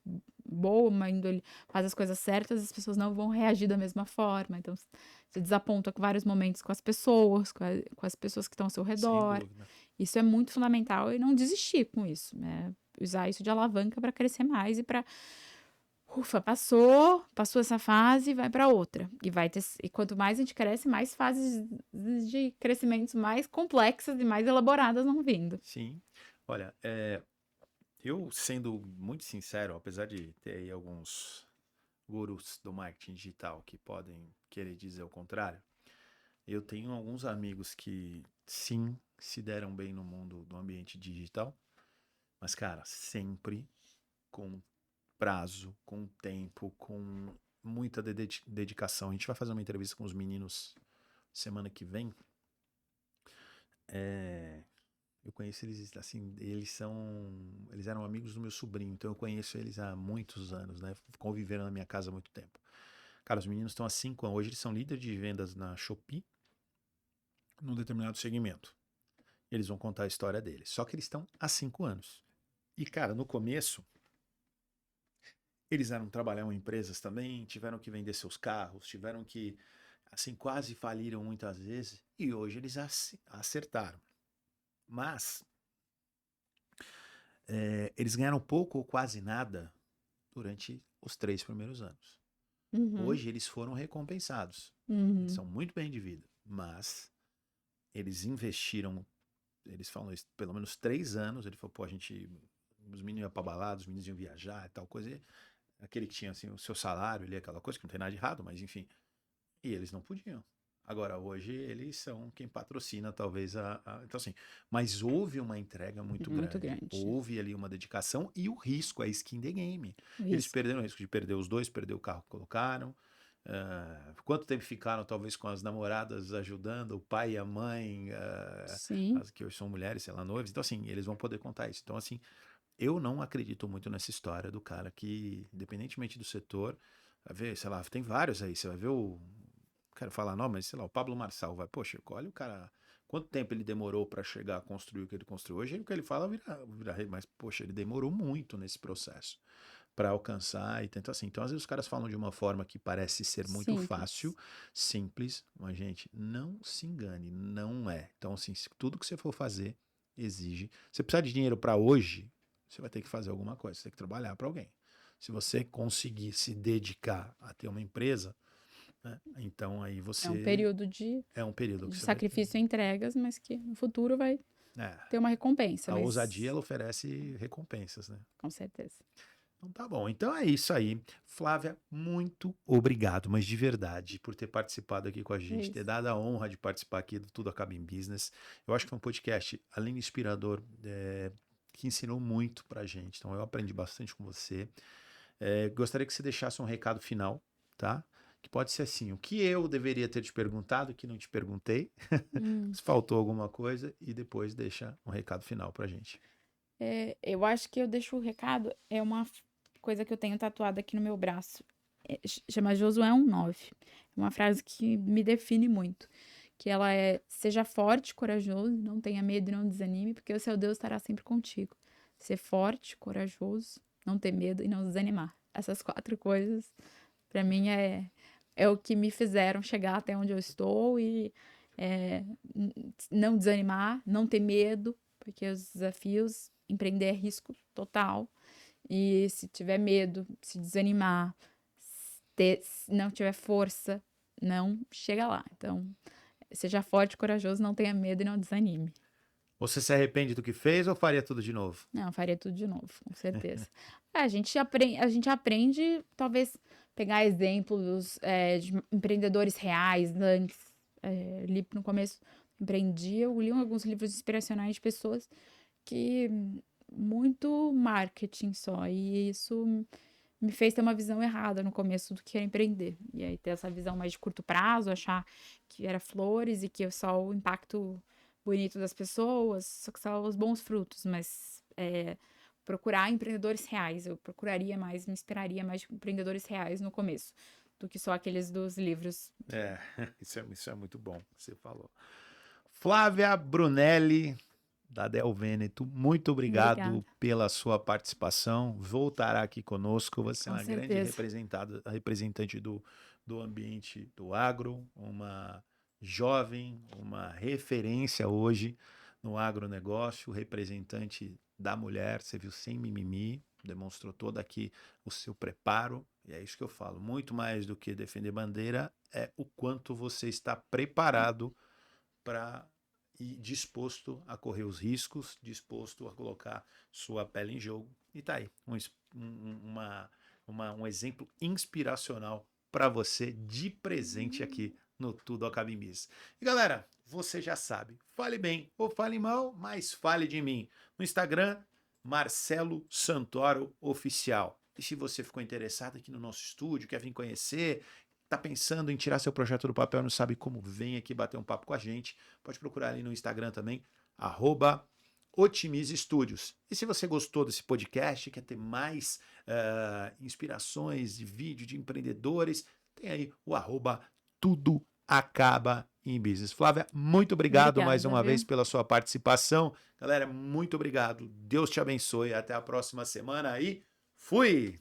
boa, uma índole faz as coisas certas, as pessoas não vão reagir da mesma forma. Então, você desaponta com vários momentos com as pessoas, com as pessoas que estão ao seu redor. Sem dúvida. Isso é muito fundamental e não desistir com isso, né? Usar isso de alavanca para crescer mais e para ufa, passou essa fase, vai para outra. E quanto mais a gente cresce, mais fases de crescimentos mais complexas e mais elaboradas vão vindo. Sim. Olha, eu sendo muito sincero, apesar de ter aí alguns gurus do marketing digital que podem querer dizer o contrário, eu tenho alguns amigos que sim se deram bem no mundo do ambiente digital, mas cara, sempre com prazo, com tempo, com muita dedicação. A gente vai fazer uma entrevista com os meninos semana que vem. Eu conheço eles, assim, eles eram amigos do meu sobrinho, então eu conheço eles há muitos anos, né? Conviveram na minha casa há muito tempo. Cara, os meninos estão há 5 anos. Hoje eles são líderes de vendas na Shopee, num determinado segmento. Eles vão contar a história deles. Só que eles estão há 5 anos. E, cara, no começo, eles trabalhavam em empresas também, tiveram que vender seus carros, tiveram que, assim, quase faliram muitas vezes. E hoje eles acertaram. Mas eles ganharam pouco ou quase nada durante os 3 primeiros anos. Hoje eles foram recompensados. Eles são muito bem de vida, mas eles investiram, eles falam isso, pelo menos 3 anos. Ele falou, pô, os meninos iam pra balada, os meninos iam viajar e tal coisa. E aquele que tinha assim, o seu salário ali, aquela coisa que não tem nada de errado, mas enfim. E eles não podiam. Agora, hoje, eles são quem patrocina, talvez, Então, assim, mas houve uma entrega muito grande. Houve ali uma dedicação e o risco, a skin the game. Eles perderam o risco de perder os dois, perder o carro que colocaram. Quanto tempo ficaram, talvez, com as namoradas ajudando, o pai e a mãe, as que hoje são mulheres, sei lá, noivas. Então, assim, eles vão poder contar isso. Então, assim, eu não acredito muito nessa história do cara que, independentemente do setor, vai ver, sei lá, tem vários aí, você vai ver quero falar não, mas sei lá, o Pablo Marçal vai, poxa, olha o cara, quanto tempo ele demorou para chegar a construir o que ele construiu. Hoje o que ele fala vira rei, mas poxa, ele demorou muito nesse processo para alcançar e tentar assim. Então às vezes os caras falam de uma forma que parece ser muito fácil, simples, mas gente, não se engane, não é. Então assim, tudo que você for fazer exige. Você precisa de dinheiro para hoje, você vai ter que fazer alguma coisa, você tem que trabalhar para alguém. Se você conseguir se dedicar a ter uma empresa, né, então aí você... É um período de sacrifício e entregas, mas que no futuro vai ter uma recompensa. A ousadia, ela oferece recompensas, né? Com certeza. Então tá bom. Então é isso aí. Flávia, muito obrigado, mas de verdade, por ter participado aqui com a gente, ter dado a honra de participar aqui do Tudo Acaba em Business. Eu acho que foi um podcast, além de inspirador, que ensinou muito pra gente. Então eu aprendi bastante com você. Gostaria que você deixasse um recado final, tá? Que pode ser assim, o que eu deveria ter te perguntado, que não te perguntei, se faltou alguma coisa, e depois deixa um recado final pra gente. Eu acho que eu deixo o recado, é uma coisa que eu tenho tatuada aqui no meu braço, chama Josué 1:9, é uma frase que me define muito, que ela seja forte, corajoso, não tenha medo e não desanime, porque o seu Deus estará sempre contigo. Ser forte, corajoso, não ter medo e não desanimar. Essas 4 coisas Para mim é o que me fizeram chegar até onde eu estou e não desanimar, não ter medo, porque os desafios, empreender é risco total. E se tiver medo, se desanimar, se não tiver força, não chega lá. Então, seja forte e corajoso, não tenha medo e não desanime. Você se arrepende do que fez ou faria tudo de novo? Não, eu faria tudo de novo, com certeza. A gente aprende, talvez, pegar exemplos de empreendedores reais. Antes, li no começo, eu li alguns livros inspiracionais de pessoas que muito marketing só, e isso me fez ter uma visão errada no começo do que era empreender. E aí ter essa visão mais de curto prazo, achar que era flores e que só o impacto bonito das pessoas, só que só os bons frutos, mas procurar empreendedores reais. Eu procuraria mais, me inspiraria mais de empreendedores reais no começo, do que só aqueles dos livros. Isso é muito bom que você falou. Flávia Brunelli, da Del Veneto, muito obrigado Obrigada. pela sua participação. Voltará aqui conosco. Você é Com uma grande certeza. representante do ambiente do agro, uma jovem, uma referência hoje no agronegócio, representante da mulher. Você viu, sem mimimi, demonstrou todo aqui o seu preparo. E é isso que eu falo. Muito mais do que defender bandeira é o quanto você está preparado para e disposto a correr os riscos, disposto a colocar sua pele em jogo. E tá aí, um exemplo inspiracional para você de presente aqui no Tudo Acaba em Miss. E galera, você já sabe, fale bem ou fale mal, mas fale de mim. No Instagram, Marcelo Santoro Oficial. E se você ficou interessado aqui no nosso estúdio, quer vir conhecer, tá pensando em tirar seu projeto do papel, não sabe como, vem aqui bater um papo com a gente. Pode procurar ali no Instagram também, @Otimize Studios. E se você gostou desse podcast, quer ter mais inspirações de vídeo de empreendedores, tem aí o @Tudo Acaba em Business. Flávia, muito obrigado mais uma vez pela sua participação. Galera, muito obrigado. Deus te abençoe. Até a próxima semana e fui!